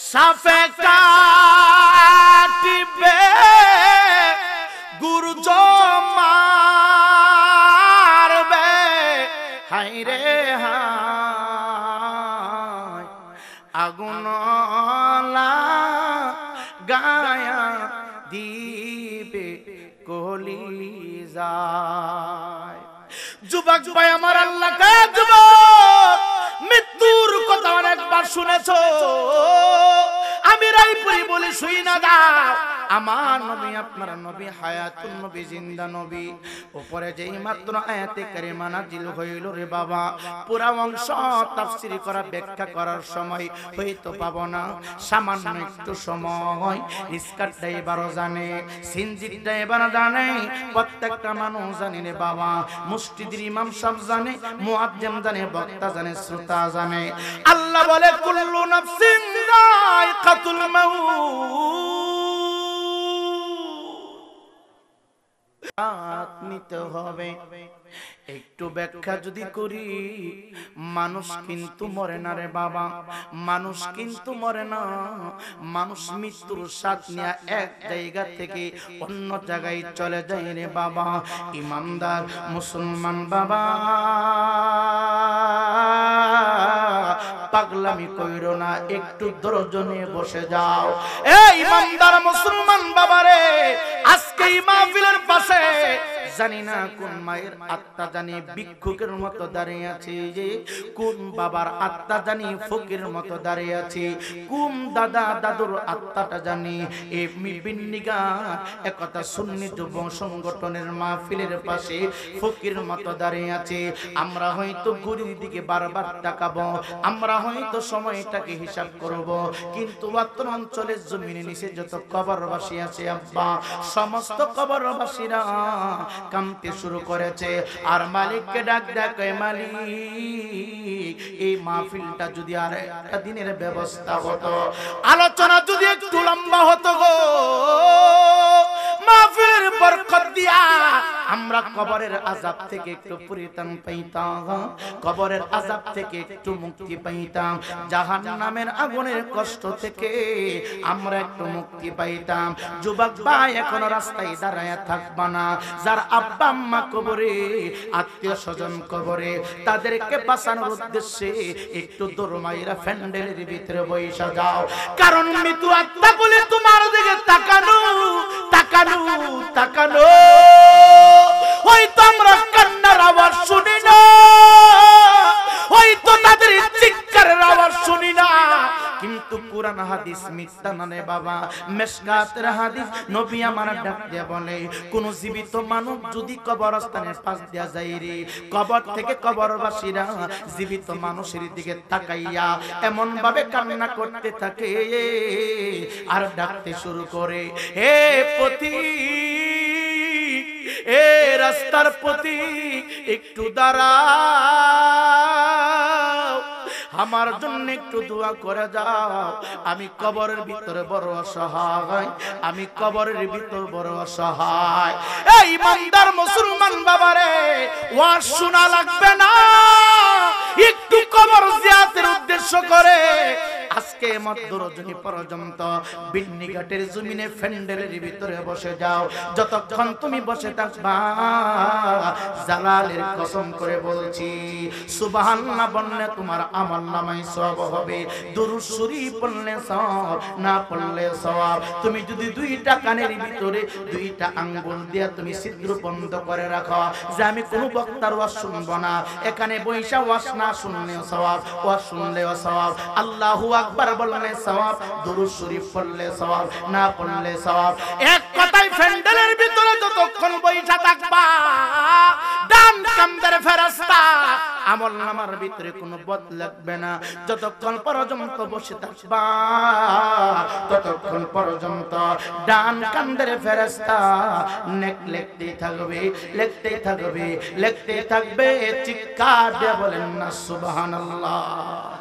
সাফে কাটিবে গুরু মারবে, হাই রে হাই আগুন গায়া দিবে কলিজায়। যুবক ভাই আমার, আল্লাহ কে যুবক, মৃত্যুর কথা অনেকবার শুনেছো, আমি রায়পুরি বলি শুই না দাও, আমার নবী আপনার নবী হায়াতুন নবী জিন্দা নবী উপরে যেই মাত্র আয়াতে কারিমা নাজিল হইল রে বাবা পুরা অংশ তাফসীর করা ব্যাখ্যা করার সময় হয়তো পাবো না সামান্য একটু সময় স্কার্ট ড্রাইভারও জানে সিনজির ড্রাইভার জানে প্রত্যেকটা মানুষ জানে রে বাবা মসজিদের ইমাম সাহেব জানে মুয়াজ্জিন জানে বক্তা জানে শ্রোতা জানে আল্লাহ বলে কুল্লু নাফসিন যায়কাতুল মাউত নিতে হবে একটু ব্যাখ্যা যদি করি মানুষ কিন্তু মরে না রে বাবা মানুষ কিন্তু মরে না মানুষ মৃত্যুর স্বাদ নিয়ে এক জায়গা থেকে অন্য জায়গায় চলে যায় রে বাবা ইমানদার মুসলমান বাবা পাগলামি কইরো না একটু ধৈর্য নিয়ে বসে যাও এই ইমানদার মুসলমান বাবা রে আজকে এই মাহফিলের পাশে জানি না কোন মায়ের আত্মা জানি ভিক্ষুকের মতো দাঁড়িয়ে আছে যে কোন বাবার আত্মা জানি ফকির মতো দাঁড়িয়ে আছে কোন দাদা দাদুর আত্মাটা জানি এই বিন্নিগা একতা সুন্নি যুব সংগঠনের মাহফিলের পাশে ফকির মতো দাঁড়িয়ে আছে আমরা হয়তো ঘড়ির দিকে বারবার তাকাবো আমরা হয়তো সময়টাকে হিসাব করব কিন্তু অত্র অঞ্চলের জমিনে নিচে যত কবরবাসী আছে আব্বা সমস্ত কবরবাসীরা কামতে শুরু করেছে আর মালিককে ডাক ডাকে মালিক এই মাহফিলটা যদি আর একটা দিনের ব্যবস্থা হতো আলোচনা যদি একটু লম্বা হতো গো মাহফিলের বরকত দিয়া আমরা কবরের আযাব থেকে একটু পরিত্রাণ পাইতাম কবরের আযাব থেকে একটু মুক্তি পাইতাম জাহান্নামের আগুনের কষ্ট থেকে আমরা একটু মুক্তি পাইতাম যুবক ভাই এখনো রাস্তায় দাঁড়ায়া থাকবা না যার আব্বা আম্মা কবরে আত্মীয় স্বজন কবরে তাদেরকে বাঁচানোর উদ্দেশ্যে একটু দরমাইরা ফ্যান্ডেলের ভিতরে বইসা যাও কারণ মৃত্যু আত্মা বলে তোমার দিকে তাকানো তাকানো তাকানো হয়তো আমরা কান্নার আওয়াজ শুনি না হয়তো তাদের চিৎকারের আওয়াজ শুনি না কিন্তু কুরআন হাদিস মিথ্যা না রে বাবা মিশকাতের হাদিস নবী আমার ডাক দিয়ে বলে কোন জীবিত মানব যদি কবরস্থানের পাশ দিয়া যায় রে কবর থেকে কবরবাসীরা জীবিত মানুষের দিকে তাকাইয়া এমন ভাবে কান্না করতে থাকে আর ডাকতে শুরু করে হে পথিক এ রাস্তার পথিক একটু দাঁড়াও আমার জন্য একটু দোয়া করে যাও আমি কবরের ভিতরে বড় অসহায় আমি কবরের ভিতর বড় অসহায় এই ইমানদার মুসলমান বাবারে ওয়াজ শোনা লাগবে না একটু কবর জিয়ারতের উদ্দেশ্য করে আজকে মধ্য রজনী পর্যন্ত বিন্নিঘাটের জমিনে ফ্যান্ডেলের ভিতরে বসে যাও যতক্ষণ তুমি বসে থাকবা জালালের কসম করে বলছি সুবহানাল্লাহ বললে তোমার আমলনামায় সওয়াব হবে দুরূদ শরীফ পড়লে সওয়াব না পড়লে সওয়াব তুমি যদি দুইটা কানের ভিতরে দুইটা আঙ্গুল দিয়া তুমি ছিদ্র বন্ধ করে রাখো যে আমি কোন বক্তার ওয়াজ শুনবো না এখানে বৈশা ওয়াজ না শুনলেও সওয়াব ওয়াজ শুনলেও সওয়াব আল্লাহু আকবার বললে সওয়াব দুরূদ শরীফ পড়লে সওয়াব না পড়লে সওয়াব এক কথায় ফ্যান্ডেলের ভিতরে যতক্ষণ বৈশা থাকবা ডান কামদের ফেরেশতা আমলনামার ভিতরে কোনো বদ লাগবে না যতক্ষণ পর্যন্ত বসে থাকবা ততক্ষণ পর্যন্ত ডান কামদের ফেরেশতা নেক লিখতেই থাকবে লিখতেই থাকবে লিখতেই থাকবে চিৎকার দিয়ে বলেন না সুবহানাল্লাহ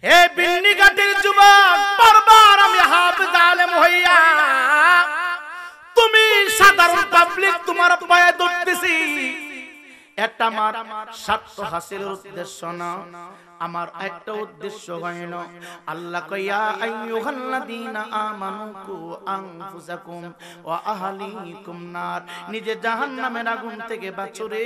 হে বিন্নিঘাটের যুবক বারবার আমি হাফেজ আলেম হইয়া তুমি সাধারণ পাবলিক তোমার পায়ে ধরতেছি এটা আমার স্বার্থ হাসিলের উদ্দেশ্য না আমার একটা উদ্দেশ্য হইল আল্লাহ কইয়া আইয়ুহাল্লাযীনা আমানু কু আনফুসাকুম ওয়া আহলিকুম নার নিজে জাহান্নামের আগুন থেকে বাঁচো রে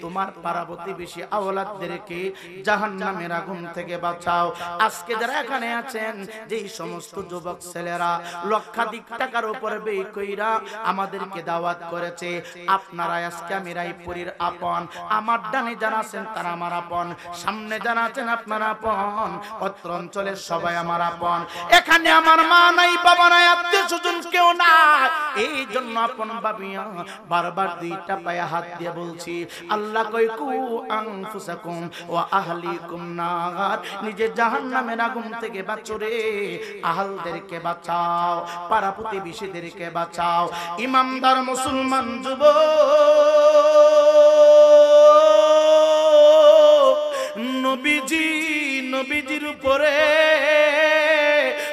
তোমার পাড়া প্রতিবেশী আওলাদদেরকে জাহান্নামের আগুন থেকে বাঁচাও আজকে যারা এখানে আছেন যেই সমস্ত যুবক ছেলেরা লক্ষাধিক টাকার উপরে ব্যয় কইরা আমাদেরকে দাওয়াত করেছে আপনারা আজকে আমি রায়পুরীর আপন আমার ডানে যারা আছেন তারা আমার আপন সামনে যারা আছেন আপনার আপন, অত্র অঞ্চলের সবাই আমার আপন। এখানে আমার মা নাই, বাবা নাই, আত্মীয় স্বজন কেউ নাই। এই জন্য আপন ভাবিয়া বারবার দুইটা পায়ে হাত দিয়ে বলছি, আল্লাহ কই কু আনফুসাকুম ওয়া আহলিকুম নার, নিজে জাহান্নামের আগুন থেকে বাঁচো রে, আহলদেরকে বাঁচাও, পাড়া প্রতিবেশীদেরকে বাঁচাও। ইমানদার মুসলমান যুবক, নবীজির উপরে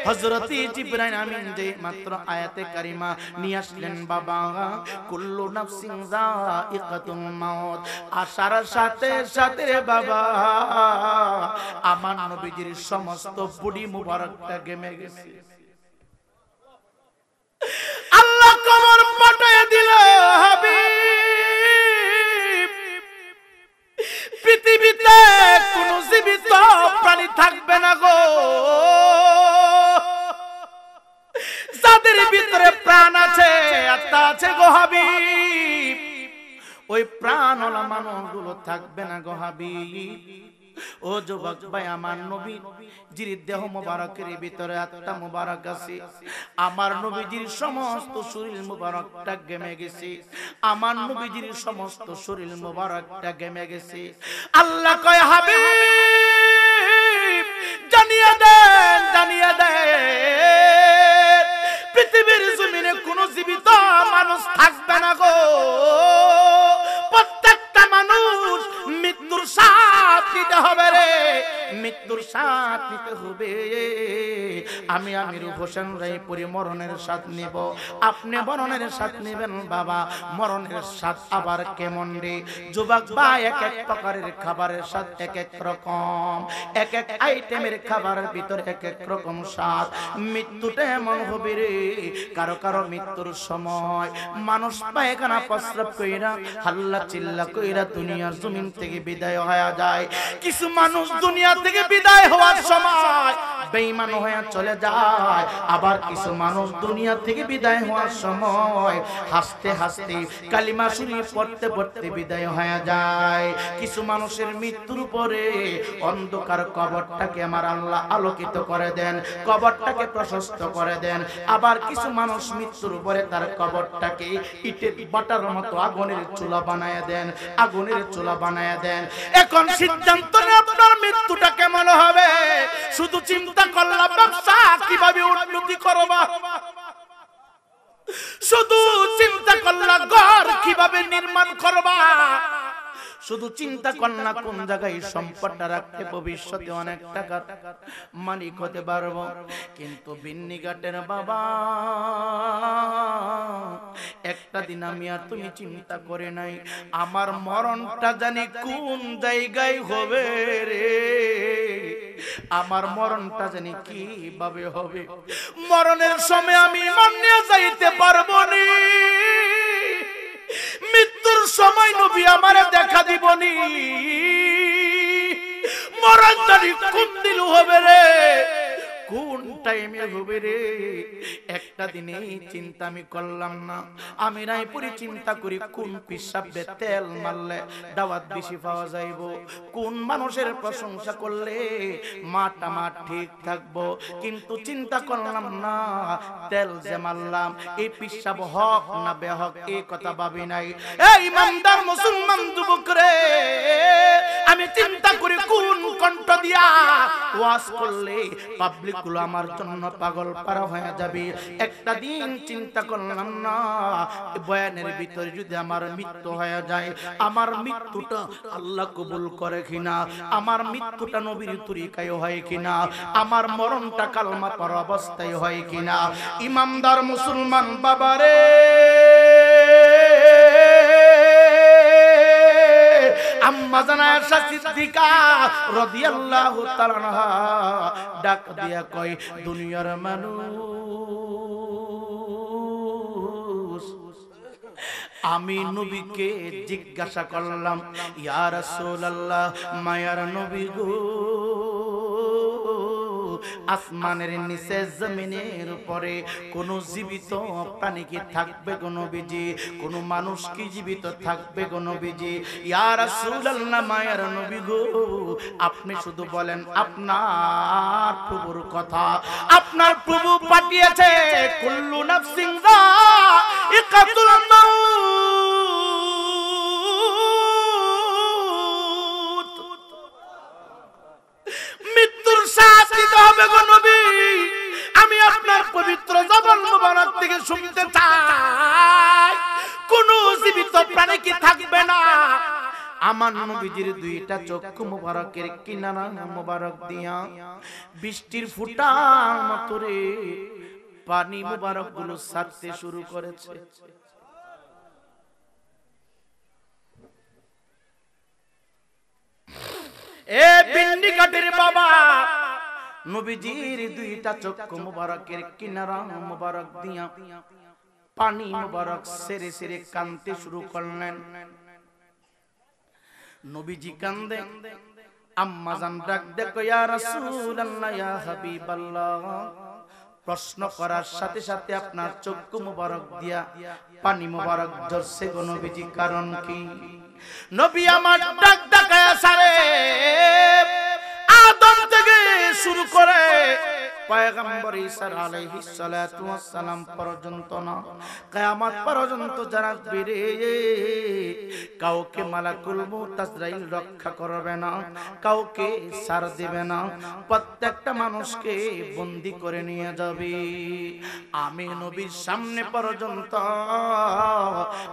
হযরত জিবরাইল আমিন যে মাত্র আয়াতে কারিমা নিয়ে আসলেন, বাবা কুল্লু নাফসিন যায়িকাতুল মাউত, আসার সাথে সাথে বাবা আমার নবীজির সমস্ত বডি মুবারকটা গেমে গেছে। আল্লাহ কবর পাঠিয়ে দিল, হাবিব পৃথিবীতে কোন জীবিত প্রাণী থাকবে না গো যাদের ভিতরে প্রাণ আছে, আত্মা আছে গো হাবিব, ওই প্রাণওয়ালা মানুষগুলো থাকবে না গো হাবিব। ও যুবক ভাই, আমার নবীজির দেহ মুবারকের ভিতরে আত্মা মুবারক আছে, আমার নবীজির সমস্ত শরীর মুবারকটা গেমে গেছে, আমার নবীজির সমস্ত শরীর মুবারকটা গেমে গেছে। আল্লাহ কয় হাবিব জানিয়ে দেন, জানিয়ে দেন পৃথিবীর জমিনে কোন জীবিত মানুষ থাকবে না গো, প্রত্যেকটা মানুষ মৃত্যুর স্বাদ নিতে হবে রে, মৃত্যুর স্বাদ নিতে হবে। আমি আমির হোসেন রায়পুরি মরণের স্বাদ নিব, আপনি মরণের স্বাদ নেবেন বাবা। মরণের স্বাদ আবার কেমন রে যুবক ভাই, এক এক প্রকারের খাবারের স্বাদ এক এক রকম, এক এক আইটেমের খাবারের ভিতরে এক এক রকম স্বাদ। মৃত্যুটা এমন হবে রে, কারো কারো মৃত্যুর সময় মানুষ পায়খানা প্রস্রাব কইরা হাল্লা চিল্লা কইরা দুনিয়ার জমিন থেকে বিদায় হয়ে যায়। কিছু মানুষ দুনিয়া থেকে বিদায় হওয়ার সময় বেঈমান হয়ে চলে যায়, আবার কিছু মানুষ দুনিয়া থেকে বিদায় হওয়ার সময় হাসতে হাসতে কালিমা শরীফ পড়তে পড়তে বিদায় হয়ে যায়। কিছু মানুষের মৃত্যুর পরে অন্ধকার কবরটাকে আমার আল্লাহ আলোকিত করে দেন, কবরটাকে প্রশস্ত করে দেন। আবার কিছু মানুষ মৃত্যুর পরে তার কবরটাকে ইটের বাটার মতো আগুনের চুলা বানায় দেন, আগুনের চুলা বানায় দেন। এখন সিদ্ধান্ত নেন আপনার মৃত্যুটা কেমন হবে। শুধু চিন্তা করলাম ব্যবসা কিভাবে উন্নতি করবা, শুধু চিন্তা করলাম ঘর কিভাবে নির্মাণ করবা, শুধু চিন্তা কর না কোন জায়গায় সম্পদটা রাখতে ভবিষ্যতে অনেক টাকার মালিক হতে পারবো। কিন্তু বিন্নিঘাটের বাবা একটা দিন আমি আর তুমি চিন্তা করে নাই আমার মরণটা জানি কোন জায়গায় হবে রে, আমার মরণটা জানি কিভাবে হবে। মরণের সময় আমি মন নিয়ে যাইতে পারবো না, মৃত্যুর সময় নবী আমারে দেখা দিবনি, মরণ জানি কোন দিন হবে রে, কোন টাইমে হবে রে। একটা দিনে চিন্তা আমি করলাম না, আমি রায়পুরে চিন্তা করি কোন পিসাবে তেল মারলে দাওয়াত বেশি পাওয়া যাইব, কোন মানুষের প্রশংসা করলে মাটা মা ঠিক থাকবো। কিন্তু চিন্তা করলাম না তেল যে মারলাম এই পিসাব হক না বেহক এই কথা ভাবি নাই। এই ইমানদার মুসলমান যুবক রে, আমি চিন্তা করি কোন কণ্ঠ দিয়া ওয়াজ করলে পাবলিক গুলো আমার জন্য পাগল পারা হয়ে যাবে। একটা দিন চিন্তা করলাম না বয়ানের ভিতরে যদি আমার মৃত্যু হয়ে যায়, আমার মৃত্যুটা আল্লাহ কবুল করে কিনা, আমার মৃত্যুটা নবীর তরিকায় হয় কিনা, আমার মরণটা কালমা পড়া অবস্থায় হয় কিনা। ইমানদার মুসলমান বাবারে, আম্মা জানা আয়েশা সিদ্দিকা রাদিয়াল্লাহু তাআলা আনহা ডাক দিয়া কয়, দুনিয়ার মানুষ আমি নবীকে জিজ্ঞাসা করলাম, ইয়া রাসূলুল্লাহ মায়ার নবী গো আসমানের নিচে জমিনের উপরে কোন জীবিত প্রাণী কি থাকবে গো নবীজি? কোন মানুষ কি জীবিত থাকবে গো নবীজি? ইয়া রাসূলুল্লাহ, মায়ের নবী গো, আপনি শুধু বলেন আপনার প্রভুর কথা। আপনার প্রভু পাঠিয়েছে কুল্লু নাফসিন যায়িকাতুল মাউত, মৃত্যুর স্বাদ দিতে হবে গো নবী। আমি আপনার পবিত্র জবান মুবারক থেকে শুনতে চাই কোন জীবিত প্রাণী কি থাকবে না? আমার নবীজির দুইটা চক্ষু মুবারকের কিনারা মুবারক দিয়া বৃষ্টির ফোঁটার মতো রে পানি মুবারক গুলো ছাড়তে শুরু করেছে। এ বিন্দি কাটের বাবা, নবীজির দুইটা চক্ষু মুবারকের কিনারা মুবারক দিয়া পানি মুবারক সেরে সেরে কাঁদতে শুরু করলেন। নবীজি কান্দে, আম্মা জান ডাক দেখো, ইয়া রাসূলুল্লাহ, ইয়া হাবিবাল্লাহ। প্রশ্ন করার সাথে সাথে আপনার চক্ষু মুবারক দিয়া পানি মুবারক ঝরছে গো নবীজি, কারণ কি? নবী আমার ডাক দেখায়া সারে আদম থেকে শুরু করে পয়গম্বর ঈসা আলাইহিস সালাতু ওয়াস সালাম পর্যন্ত না, কিয়ামত পর্যন্ত যারা বেরে কাউকে মালাকুল মউত আজরাইল রক্ষা করবে না, কাউকে ছাড় দিবে না, প্রত্যেকটা মানুষকে বন্দী করে নিয়ে যাবে। আমি নবীর সামনে পর্যন্ত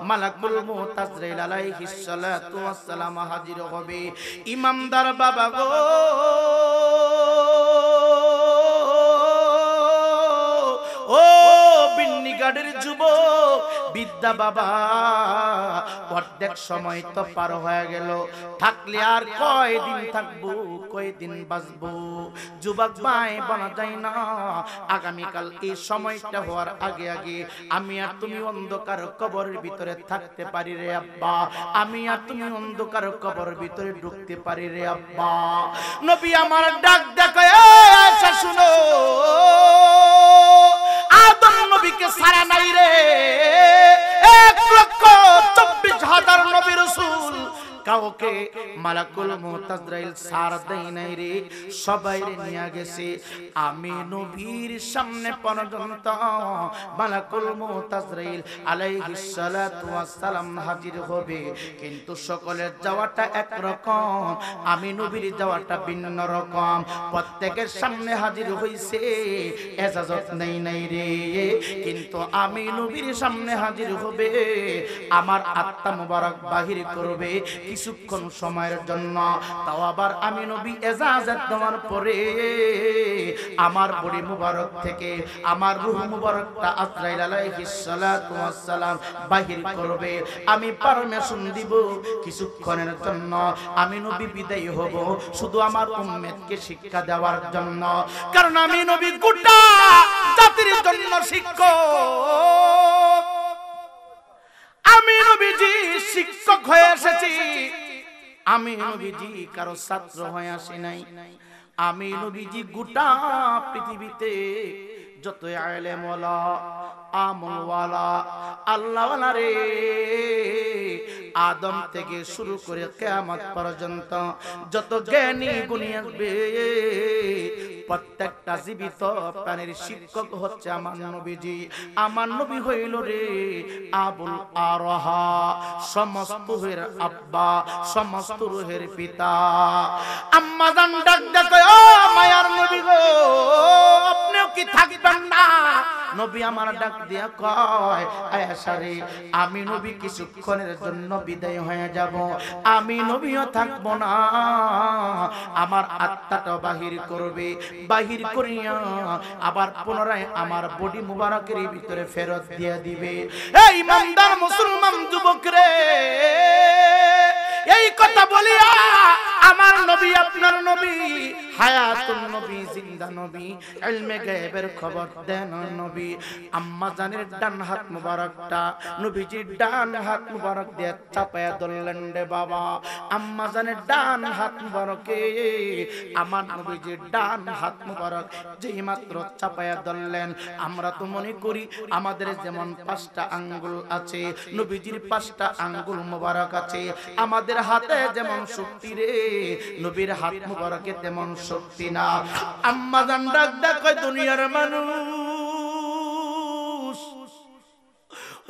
মালাকুল মউত আজরাইল আলাইহিস সালাতু ওয়াস সালাম হাজির হবে। ইমানদার বাবা গো, ও বিন্নিগাড়ের যুবক বিদ্যা বাবা, অর্ধেক সময় তো পার হয়ে গেল, থাকলে আর কয়দিন থাকবো, কয়দিন বাঁচবো? যুবক ভাই বলা যায় না, আগামীকাল এই সময়টা হওয়ার আগে আগে আমি আর তুমি অন্ধকার কবরের ভিতরে থাকতে পারি রে আব্বা, আমি আর তুমি অন্ধকার কবরের ভিতরে ঢুকতে পারি রে আব্বা। নবী আমার ডাক দেখো, আচ্ছা শুনো, আদম নবীকে সারা নাই রে, 1,24,000 নবী রাসূল, কাউকে মালাকুল মউত আজরাইল সার দেয় নাই রে, সবাই রে নিয়ে গেছে। আমি নবীর সামনে পর্যন্ত মালাকুল মউত আজরাইল আলাইহিস সালাতু ওয়াস সালাম হাজির হবে, কিন্তু সকলের যাওয়াটা একরকম, আমি নবীর যাওয়াটা ভিন্ন রকম। প্রত্যেকের সামনে হাজির হইছে, ইজাজত নেই নাই রে, কিন্তু আমি নবীর সামনে হাজির হবে, আমার আত্মা মুবারক বাহির করবে কিছুক্ষণ সময়ের জন্য। তাও আবার আমি নবী ইজাজত দেওয়ার পরে আমার বডি মুবারক থেকে আমার রূহ মুবারকটা আজরাইল আলাইহিস সালাতু ওয়াস সালাম বাহির করবে। আমি পারমিশন দিব কিছুক্ষণের জন্য, আমি নবী বিদায় হব শুধু আমার উম্মতকে শিক্ষা দেওয়ার জন্য, কারণ আমি নবী গোটা জাতির জন্য শিক্ষক। আমি নবীজি শিক্ষক হয়ে এসেছি, আমি নবীজি কারো ছাত্র হয়ে আসি নাই। আমি নবীজি গোটা পৃথিবীতে যত আলেম ওয়ালা, আমল ওয়ালা, আল্লাহ ওয়ালা রে, আদম থেকে শুরু করে কিয়ামত পর্যন্ত যত জ্ঞানী গুণী আসবে, প্রত্যেকটা জীবিত প্রাণীর শিক্ষক হচ্ছে আমার নবীজি। আমার নবী হইল রে আবুল আরহা, সমস্ত রূহের আব্বা, সমস্ত রূহের পিতা। আম্মা জান ডাক দেখো, ও মায়ার নবী গো, আপনিও কি থাকবেন না? নবী আমার ডাক দিয়া কয়, আয়েশা রে, আমি নবী কিছুক্ষণের জন্য বিদায় হয়ে যাব, আমি নবীও থাকবো না, আমার আত্মাটা বাহির করবে, বাহির করিয়া আবার পুনরায় আমার বডি মুবারকের ভিতরে ফেরত দিয়ে দিবে। এই ইমানদার মুসলমান যুবক রে, এই কথা বলিয়া আমার নবী আপনার নবী হায়াতুন নবী জিন্দা নবী ইলমে গায়েবের খবর দেন নবী আম্মা জানের ডান হাত মুবারকটা নবীজির ডান হাত মুবারক দিয়ে চাপায়া ধরলেন রে বাবা আম্মা জানের ডান হাত মুবারকে আমার নবীজির ডান হাত মুবারক যেই মাত্র চাপায়া ধরলেন আমরা তো মনে করি আমাদের যেমন 5টা আঙ্গুল আছে নবীজির 5টা আঙ্গুল মুবারক আছে আমাদের হাতে যেমন শক্তি রে নবীর হাত মুবারকে তেমন শক্তি না আম্মা জান ডাক ডাক কয় দুনিয়ার মানুষ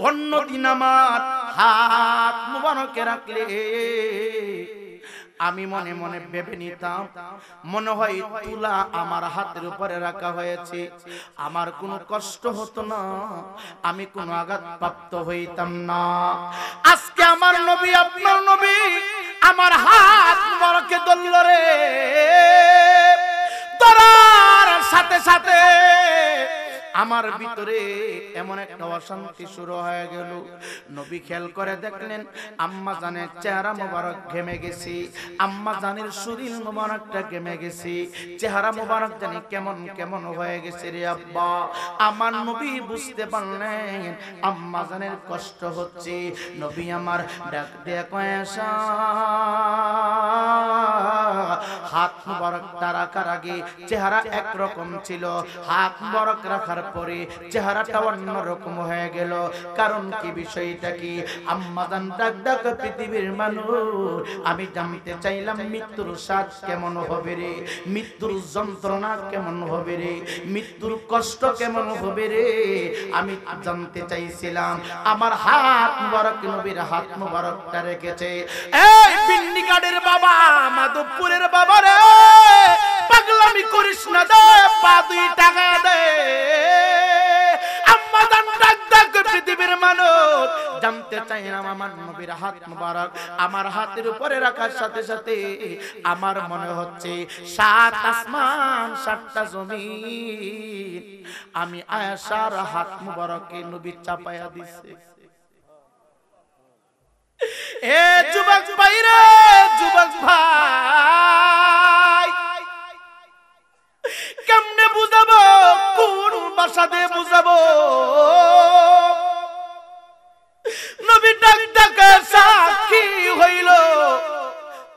অন্যদিন আমার হাত মুবারকে রাখলে আমি মনে মনে ভেবে নিতাম মনে হয় তুলা আমার হাতের উপরে রাখা হয়েছে আমার কোনো কষ্ট হতো না আমি কোনো আঘাত প্রাপ্ত হইতাম না আজকে আমার নবী আপনার নবী আমার হাত মুবারকে ধরল রে ধরার সাথে সাথে আমার ভিতরে এমন একটা অশান্তি শুরু হয়ে গেল নবী খেয়াল করে দেখলেন আম্মা জানের চেহারা মোবারক ঘেমে গেছে আম্মা জানের শরীর মোবারকটা ঘেমে গেছে চেহারা মোবারক জানি কেমন কেমন হয়ে গেছে রে আব্বা আমার নবী বুঝতে পারলেন আম্মা জানের কষ্ট হচ্ছে নবী আমার ডাক দিয়ে কয়েসা হাত মুবারকটা রাখার আগে চেহারা একরকম ছিল হাত মুবারক রাখার পরে চেহারাটা অন্যরকম হয়ে গেল কারণ কি বিষয়টা কি আম্মা জান ডাক ডাক পৃথিবীর মানুষ আমি জানতে চাইলাম মৃত্যুর স্বাদ কেমন হবে রে মৃত্যুর যন্ত্রণা কেমন হবে রে মৃত্যুর কষ্ট কেমন হবে রে আমি জানতে চাইছিলাম আমার হাত মুবারক নবীর হাত মুবারকটা রেখেছে এই পিন্ডিকাটের বাবা মাধবপুরের বাবা রে পাগলামি করিস না দে পা 2 টাকা দে আম্মা জান ডাক ডাক পৃথিবীর মানুষ জানতে চাইলাম আমার নবীর হাত মুবারক আমার হাতের উপরে রাখার সাথে সাথে আমার মনে হচ্ছে 7 আসমান 7টা জমিন আমি আয়েশার হাত মুবারকে নবী চাপায়া দিছে এ যুবক ভাই রে যুবক ভাই কেমনে বুঝাবো কোন ভাষা দিয়ে বুঝাবো নবী ডাক ডাক সাক্ষী হইল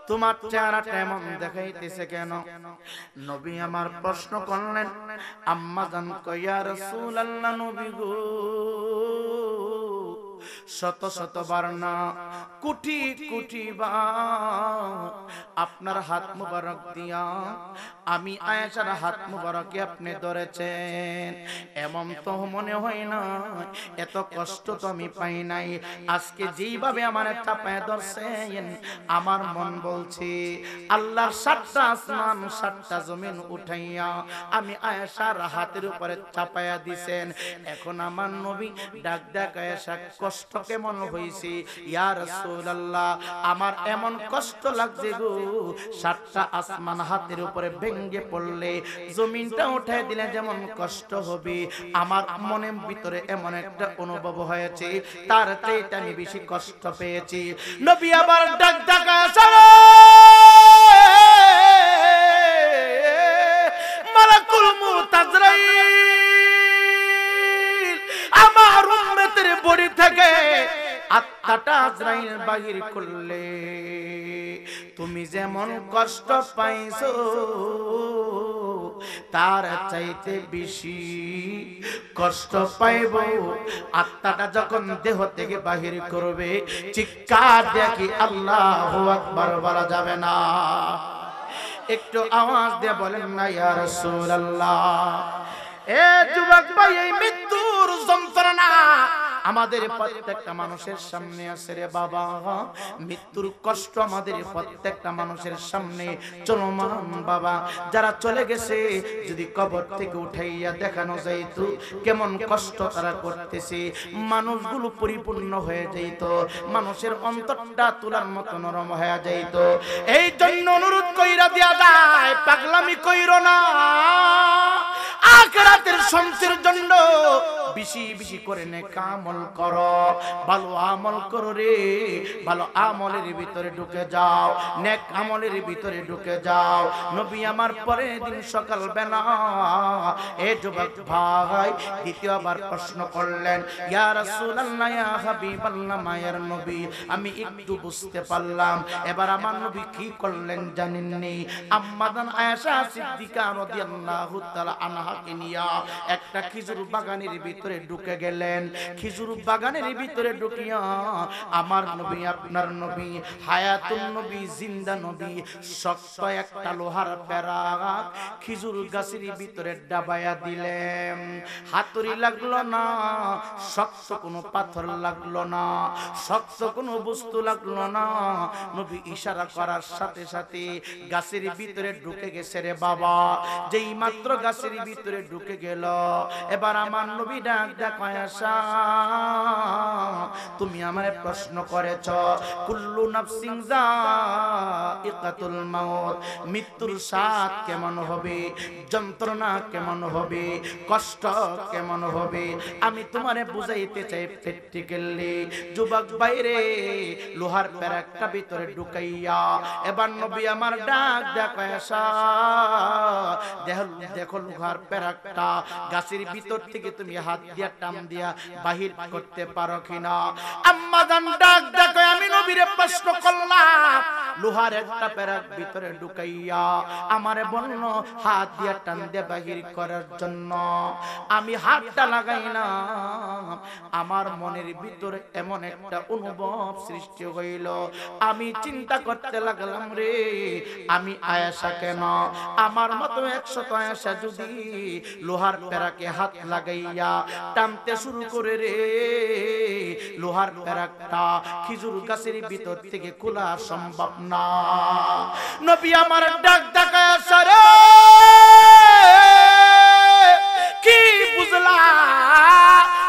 তোমার চেহারাটা এমন দেখাইতেছে কেন নবী আমার প্রশ্ন করলেন আম্মা জান কয় ইয়া রাসূলুল্লাহ নবী গো শত শতবার না কোটি কোটি বার আপনার হাত মুবারক দিয়া আমি আয়েশার হাত মুবারকে আপনি ধরেছেন এমন তো মনে হয় না এত কষ্ট তো আমি পাই নাই আজকে যেইভাবে আমার চাপায় ধরছেন আমার মন বলছে আল্লাহর 7টা আসমান 7টা জমিন উঠাইয়া আমি আয়েশার হাতের উপরে চাপায়া দিছেন এখন আমার নবী ডাক ডাক আয়েশা কষ্ট কেমন হইছে ইয়া রাসূলুল্লাহ আমার এমন কষ্ট লাগছে গো 7টা আসমান হাতের উপরে ভেঙে পড়লে জমিনটা উঠায় দিলে যেমন কষ্ট হবে আমার মনের ভিতরে এমন একটা অনুভব হয়েছে তার চাইতে আমি বেশি কষ্ট পেয়েছি নবী আবার ডাক ডাক আয়েশা মালাকুল মউত আজরাইল আমার উম্মতের বডি থেকে আত্মাটা আজরাইল বাহির করলে তুমি যেমন কষ্ট পাইছো তার চাইতে বেশি কষ্ট পাইব আত্মাটা যখন দেহ থেকে বাহির করবে চিৎকার দেখি আল্লাহু আকবার বলা যাবে না একটু আওয়াজ দিয়ে বলেন না ইয়া রাসূলুল্লাহ এ যুবক ভাই এই মৃত্যুর যন্ত্রণা আমাদের প্রত্যেকটা মানুষের সামনে আছে রে বাবা মৃত্যুর কষ্ট আমাদের প্রত্যেকটা মানুষের সামনে চলমান বাবা যারা চলে গেছে যদি কবর থেকে উঠাইয়া দেখানো যাইতো কেমন কষ্ট তারা করতেছে মানুষগুলো পরিপূর্ণ হয়ে যাইত মানুষের অন্তরটা তুলার মতো নরম হয়ে যাইত এই জন্য অনুরোধ কইরা দেয়া যায় পাগলামি কইরো না আখিরাতের শান্তির জন্য বেশি বেশি করে নেক আমল করো, ভালো আমল করো রে, ভালো আমলের ভিতরে ঢুকে যাও, নেক আমলের ভিতরে ঢুকে যাও। নবী আমার পরের দিন সকাল বেলা এ যুবক ভাই দ্বিতীয়বার প্রশ্ন করলেন, ইয়া রাসূলুল্লাহ ইয়া হাবিবাল্লাহ মায়ের নবী, আমি একটু বুঝতে পারলাম। এবার আমার নবী কি করলেন জানেননি? আম্মাদান আয়েশা সিদ্দিকা রাদিয়াল্লাহু তাআলা আনহাকে নিয়া একটা খেজুর বাগানের ভিতরে ঢুকে গেলেন। খেজুর বাগানের ভিতরে ঢুকিয়া আমার নবী, আপনার নবী, হায়াতুন নবী, জিন্দা নবী, শক্ত একটা লোহার পেরাক খেজুর গাছের ভিতরে ডাবায়া দিলেন। হাতুড়ি লাগলো না, শক্ত কোনো পাথর লাগলো না, শক্ত কোনো বস্তু লাগলো না। নবী ইশারা করার সাথে সাথে গাছের ভিতরে ঢুকে গেছে রে বাবা। যেই মাত্র গাছের ভিতরে ঢুকে গেল, এবার আমার নবী ডাক ডাক আয়েশা, তুমি আমারে প্রশ্ন করেছ কুল্লু নাফসিন যায়িকাতুল মাউত, মৃত্যুর স্বাদ কেমন হবে, যন্ত্রণা কেমন হবে, কষ্ট কেমন হবে, আমি তোমারে বুঝাইতে চাই প্র্যাকটিক্যালি। যুবক বাইরে লোহার পেরাকটা ভিতরে ঢুকাইয়া এবার নবী আমার ডাক ডাক আয়েশা, দেখো লোহার পেরাকটা গাছের ভিতর থেকে তুমি হাত দিয়া টান দিয়া বাহির করতে পারো কিনা। আম্মা জান ডাক ডাক, আমি নবীরে প্রশ্ন করলাম, লোহার একটা পেরাক ভিতরে ঢুকাইয়া আমারে বলল হাত দিয়া টান দিয়ে বাহির করার জন্য। আমি হাতটা লাগাই না, আমার মনের ভিতরে এমন একটা অনুভব সৃষ্টি হইল। আমি চিন্তা করতে লাগলাম, রে আমি আয়েশা কেন, আমার মতো 100 আয়েশা যদি লোহার পেরাকে হাত লাগাইয়া টানতে শুরু করে রে, লোহার পেরাকটা খেজুর গাছের ভিতর থেকে খোলা সম্ভব না। নবী আমার ডাক ডাক আয়েশা রে, কি বুঝলা,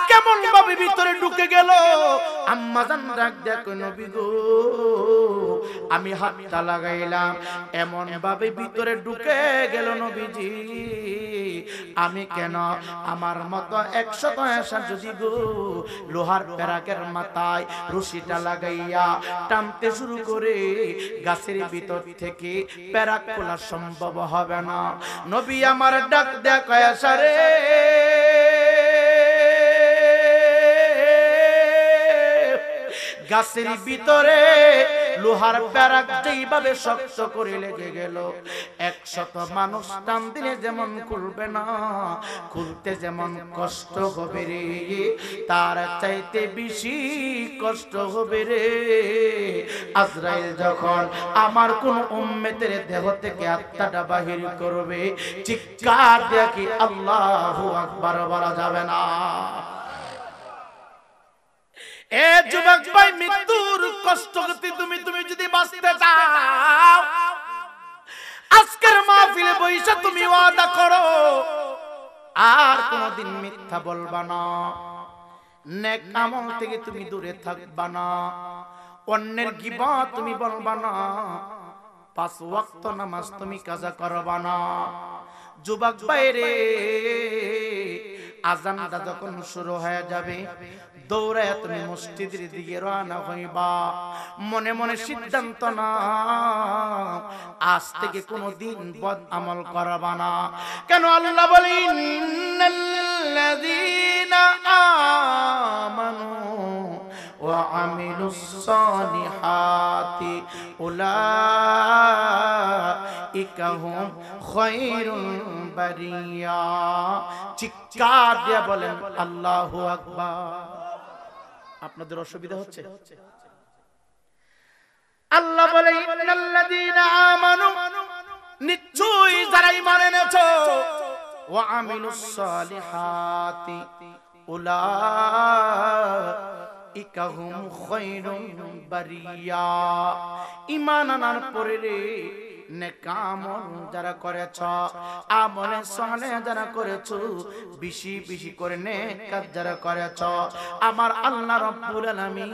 কেমন ভাবে ভিতরে ঢুকে গেল? আম্মা জান ডাক ডাক, নবী গো আমি হাতটা লাগাইলাম, এমন ভাবে ভিতরে ঢুকে গেল নবীজি, আমি কেন, আমার মতো 100 আয়েশা যদি গো লোহার পেরাকের মাথায় রশিটা লাগাইয়া টানতে শুরু করে গাছের ভিতর থেকে পেরাক খোলা সম্ভব হবে না। নবী আমার ডাক ডাক আয়েশা রে, গাছের ভিতরে লোহার পেরাক যেইভাবে শক্ত করে লেগে গেল, 100 মানুষ টান দিলে যেমন খুলবে না, খুলতে যেমন কষ্ট হবে রে, তার চাইতে বেশি কষ্ট হবে রে আজরাইল যখন আমার কোন উম্মতের দেহ থেকে আত্মাটা বাহির করবে, চিৎকার দিয়ে কি আল্লাহু আকবার বলা যাবে না? এ যুবক ভাই, মৃত্যুর কষ্ট তুমি যদি বাঁচতে চাও, আজকের মাহফিলে বইসা তুমি ওয়াদা করো আর কোনদিন মিথ্যা বলবা না, নেক আমল থেকে তুমি দূরে থাকবা না, অন্যের গীবত তুমি বলবা না, 5 ওয়াক্ত নামাজ তুমি কাজা করবা না। যুবক ভাইরে, আজানটা যখন শুরু হয়ে যাবে, দৌড়ায় তুমি মসজিদের দিকে রওনা হইবা। মনে মনে সিদ্ধান্ত নাও, আজ থেকে কোনদিন বদ আমল করবা না। কেন আল্লাহ বলেন, ইন্নাল্লাযীনা আমানু ওয়া আমিলুস সালিহাতি উলাইকা হুম খায়রুল বারিয়া। চিৎকার দিয়ে বলেন আল্লাহু আকবার। আপনাদের অসুবিধা হচ্ছে? আল্লাহ বলে, ইন্নাল্লাযীনা আমানু, নিশ্চয়ই যারা ঈমান এনেছো, ওয়া আমিলুস সালিহাতি উলাইকা হুম খায়রুল বারিয়া। ঈমান আনার পরে রে নেক আমল যারা করেছ, আমলে সালেহ যারা করেছ, বেশি বেশি করে নেক কাজ যারা করেছ, আমার আল্লাহ রাব্বুল আলামিন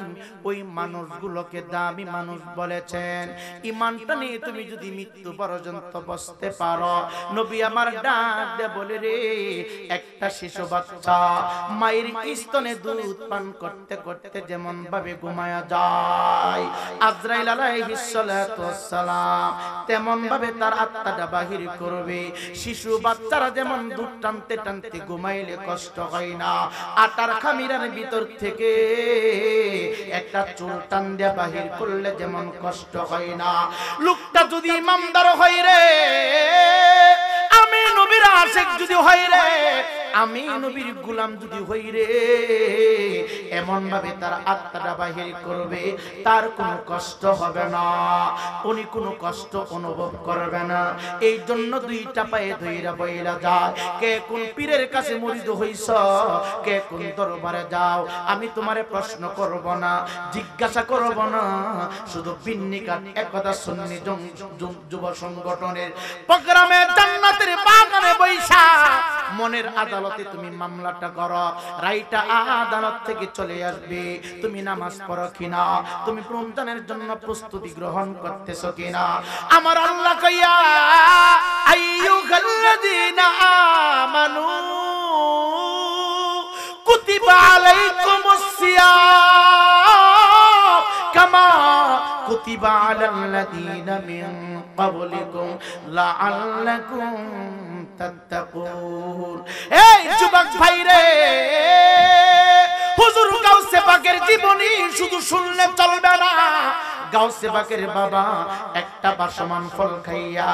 ওই মানুষগুলোকে দামি মানুষ বলেছেন। ঈমানটা নিয়ে তুমি যদি মৃত্যু পর্যন্ত বসতে পারো, নবী আমার ডাক দে বলে রে, একটা শিশু বাচ্চা মায়ের স্তনে দুধ পান করতে করতে যেমন ভাবে ঘুমায়া যায়, আজরাইল আলাইহিস সালাতু ওয়াস সালাম তেমন ভাবে তার আত্মাটা বাহির করবে। শিশু বাচ্চারা যেমন দুধ টানতে টানতে ঘুমাইলে কষ্ট হয় না, আটার খামিরার ভিতর থেকে একটা চুল টান দিয়ে বাহির করলে যেমন কষ্ট হয় না, লোকটা যদি ইমানদার হয় রে, আমি নবীর আশিক যদি হয় রে, আমি নবীর গোলাম যদি হই রে, এমন ভাবে তার আত্মাটা বাহির করবে, তার কোনো কষ্ট হবে না, উনি কোনো কষ্ট অনুভব করবে না। এই জন্য দুইটা পায়ে ধইরা বইলা যায়, কে কোন পীরের কাছে মুরিদ হইছ, কে কোন দরবারে যাও, আমি তোমারে প্রশ্ন করব না, জিজ্ঞাসা করব না, শুধু বিন্নিকার একদা সুন্নি যুব সংগঠনের প্রোগ্রামে জান্নাতের বাগানে বৈশা মনের আদালতে তুমি মামলাটা করো, রাইটা আদালত থেকে চলে আসবে, তুমি নামাজ পড়ো কিনা, তুমি রমজানের জন্য প্রস্তুতি গ্রহণ করতেছো কিনা। আমার আল্লাহ কইয়া আইয়ুহাল্লাযীনা আমানু কুতিবা আলাইকুমুস সিয়াম কামা কুতিবা আলাল্লাযীনা মিন ক্বাবলিকুম লাআল্লাকুম তাত্তাকুন। এই যুবক ভাই রে, হুজুর গাউসে পাকের জীবনী শুধু শুনলে চলবে না। গাউসে পাকের বাবা একটা বাসমান ফল খাইয়া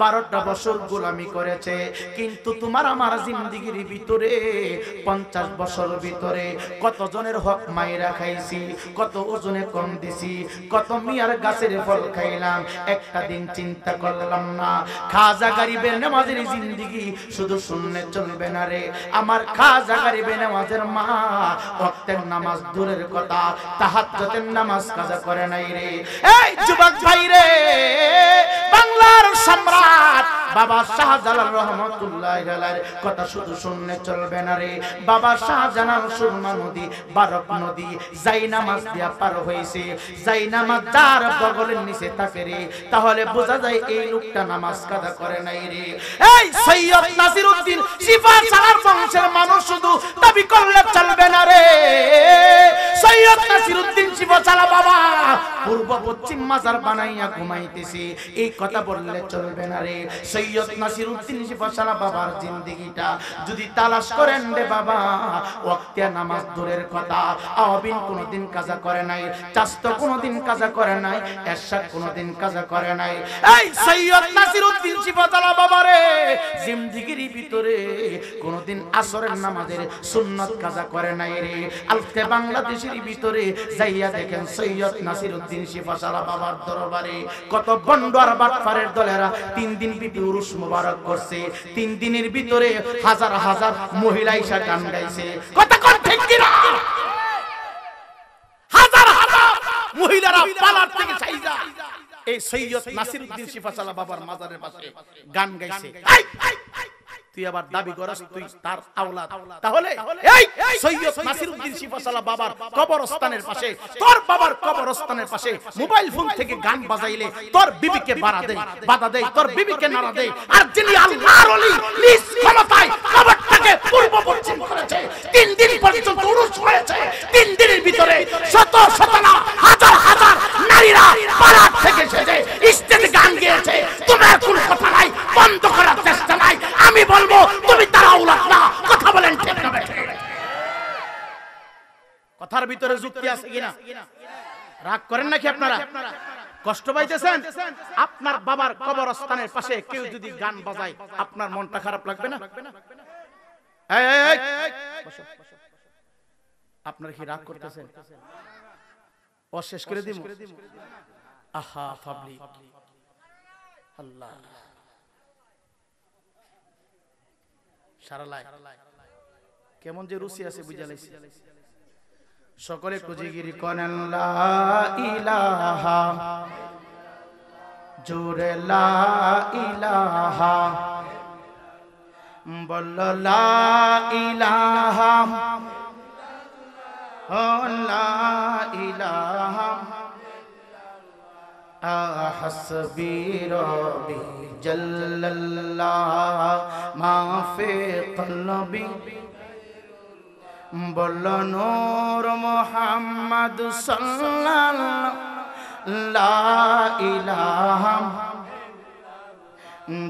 12টা বছর গোলামি করেছে, কিন্তু তোমার আমার জিন্দেগির ভিতরে 50 বছর ভিতরে কত জনের হক মাইরা খাইছি, কত ওজনে কম দিছি, কত মিয়ার গাছের ফল খাইলাম, একটা দিন চিন্তা করলাম না। খাজা গরিবের নামাজের জিন্দেগি শুধু শুনলে চলবে না রে, আমার খাজা গরিবের নামাজের মা ওয়াক্তের নামাজ দূরের কথা, তাহাজ্জুদের নামাজ কাজা করে নাই রে। এই যুবক ভাই রে, বাংলার সম্রাট বাবা শাহজালাল রহমাতুল্লাহি আলাইহির কথা শুধু শুনলে চলবে না রে। বাবা শাহজালাল সুরমা নদী, বারক নদী যাই নামাজ দিয়া পার হইছে, যাই নামাজ যার বগলের নিচে থাকে রে, তাহলে বোঝা যায় এই লোকটা নামাজ কাজা করে নাই রে। এই সৈয়দ নাসিরউদ্দিন শিফা সালার বংশের মানুষ শুধু দাবি করলে চলবে না রে। সৈয়দ নাসিরউদ্দিন শিফা সালা বাবা পূর্ব পশ্চিম মাজার বানাইয়া ঘুমাইতেছে, এই কথা বললে চলবে না রে। সৈয়দ নাসিরউদ্দিন শিফা সালা বাবার জিন্দেগিটা যদি তালাশ করেন রে বাবা, ওয়াক্তে নামাজ দূরের কথা, আওয়াবিন কোনোদিন কাজা করে নাই, চাস্ত কোনোদিন কাজা করে নাই, এরশাদ কোনোদিন কাজা করে নাই। এই সৈয়দ নাসিরউদ্দিন শিফা সালা বাবারে জিন্দেগির ভিতরে কোনোদিন আসরের নামাজের সুন্নাত কাজা করে নাই রে। আজকে বাংলাদেশের ভিতরে যাইয়া দেখেন সৈয়দ নাসিরউদ্দিন শিফা সালা বাবার দরবারে কত বন্ড আর বাটপারের দলেরা 3 দিন বিধি উরুস মুবারক করছে, 3 দিনের ভিতরে হাজার হাজার মহিলা এসে গান গাইছে, কথা কোন ঠিক কি না? হাজার হাজার মহিলারা পালার থেকে ছাইজা এই সৈয়দ নাসিরউদ্দিন শিফা সালা বাবার মাজারের পাশে গান গাইছে। তুই আবার দাবি করস তুই তার আওলাদ, তাহলে এই সৈয়দ নাসিরউদ্দিন শিফা সালা বাবার কবরস্থানের পাশে, তোর বাবার কবরস্থানের পাশে মোবাইল ফোন থেকে গান বাজাইলে তোর বিবিকে বাধা দেয়, তোর বিবিকে নাড়া দেয়। আর যিনি আল্লাহর ওলি নিজ ক্ষমতায় কবরটাকে পূর্ব পশ্চিম করেছে, 3 দিন পর্যন্ত উরুস হয়েছে, 3 দিনের ভিতরে শত শত না হাজার হাজার নারীরা পালার থেকে সেজে স্টেজে গান গেয়েছে। তোমার কোনো কথা নাই, বন্ধ করার চেষ্টা নাই। আমি বলবো তুমি তার আওলাদ না, কথা বলেন ঠিক না বেঠিক? কথার ভিতরে যুক্তি আছে কিনা? রাগ করেন নাকি আপনারা? কষ্ট পাইতেছেন? আপনার বাবার কবরস্থানের পাশে কেউ যদি গান বাজায় আপনার মনটা খারাপ লাগবে না? আপনারা কি রাগ করতেছেন? অশেষ করে দিব? আহা ফাবলি আল্লাহ সারালাই কেমন যে রুচি আছে বুঝালাইছি। সকলে কুজিগিরি করেন লা ইলাহা জোরে লা ইলাহা বলো লা ইলাহা ও লা ইলাহা হাসবি রব্বি জাল্লাল্লাহ মা ফি কলবি বলো নূর মুহাম্মদ সাল্লাল্লাহু লা ইলাহা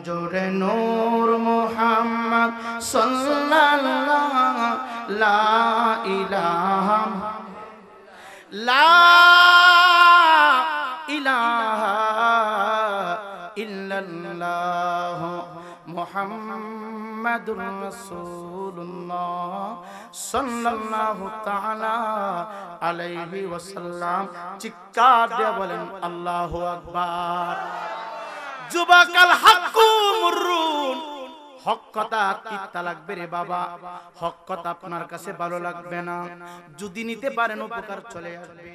জোরে নূর মুহাম্মদ সাল্লাল্লাহু লা ইলাহা লা ইলাহা ইল্লাল্লাহ মুহাম্মাদুর রাসূলুল্লাহ সাল্লাল্লাহু তাআলা আলাইহি ওয়াসাল্লাম। চিৎকার দিয়ে বলেন আল্লাহু আকবার। যুবকাল হাক্কু মুররুন, হক কথা তিতা লাগবে রে বাবা, হক কথা আপনার কাছে ভালো লাগবে না, যদি নিতে পারেন উপকার চলে আসবে।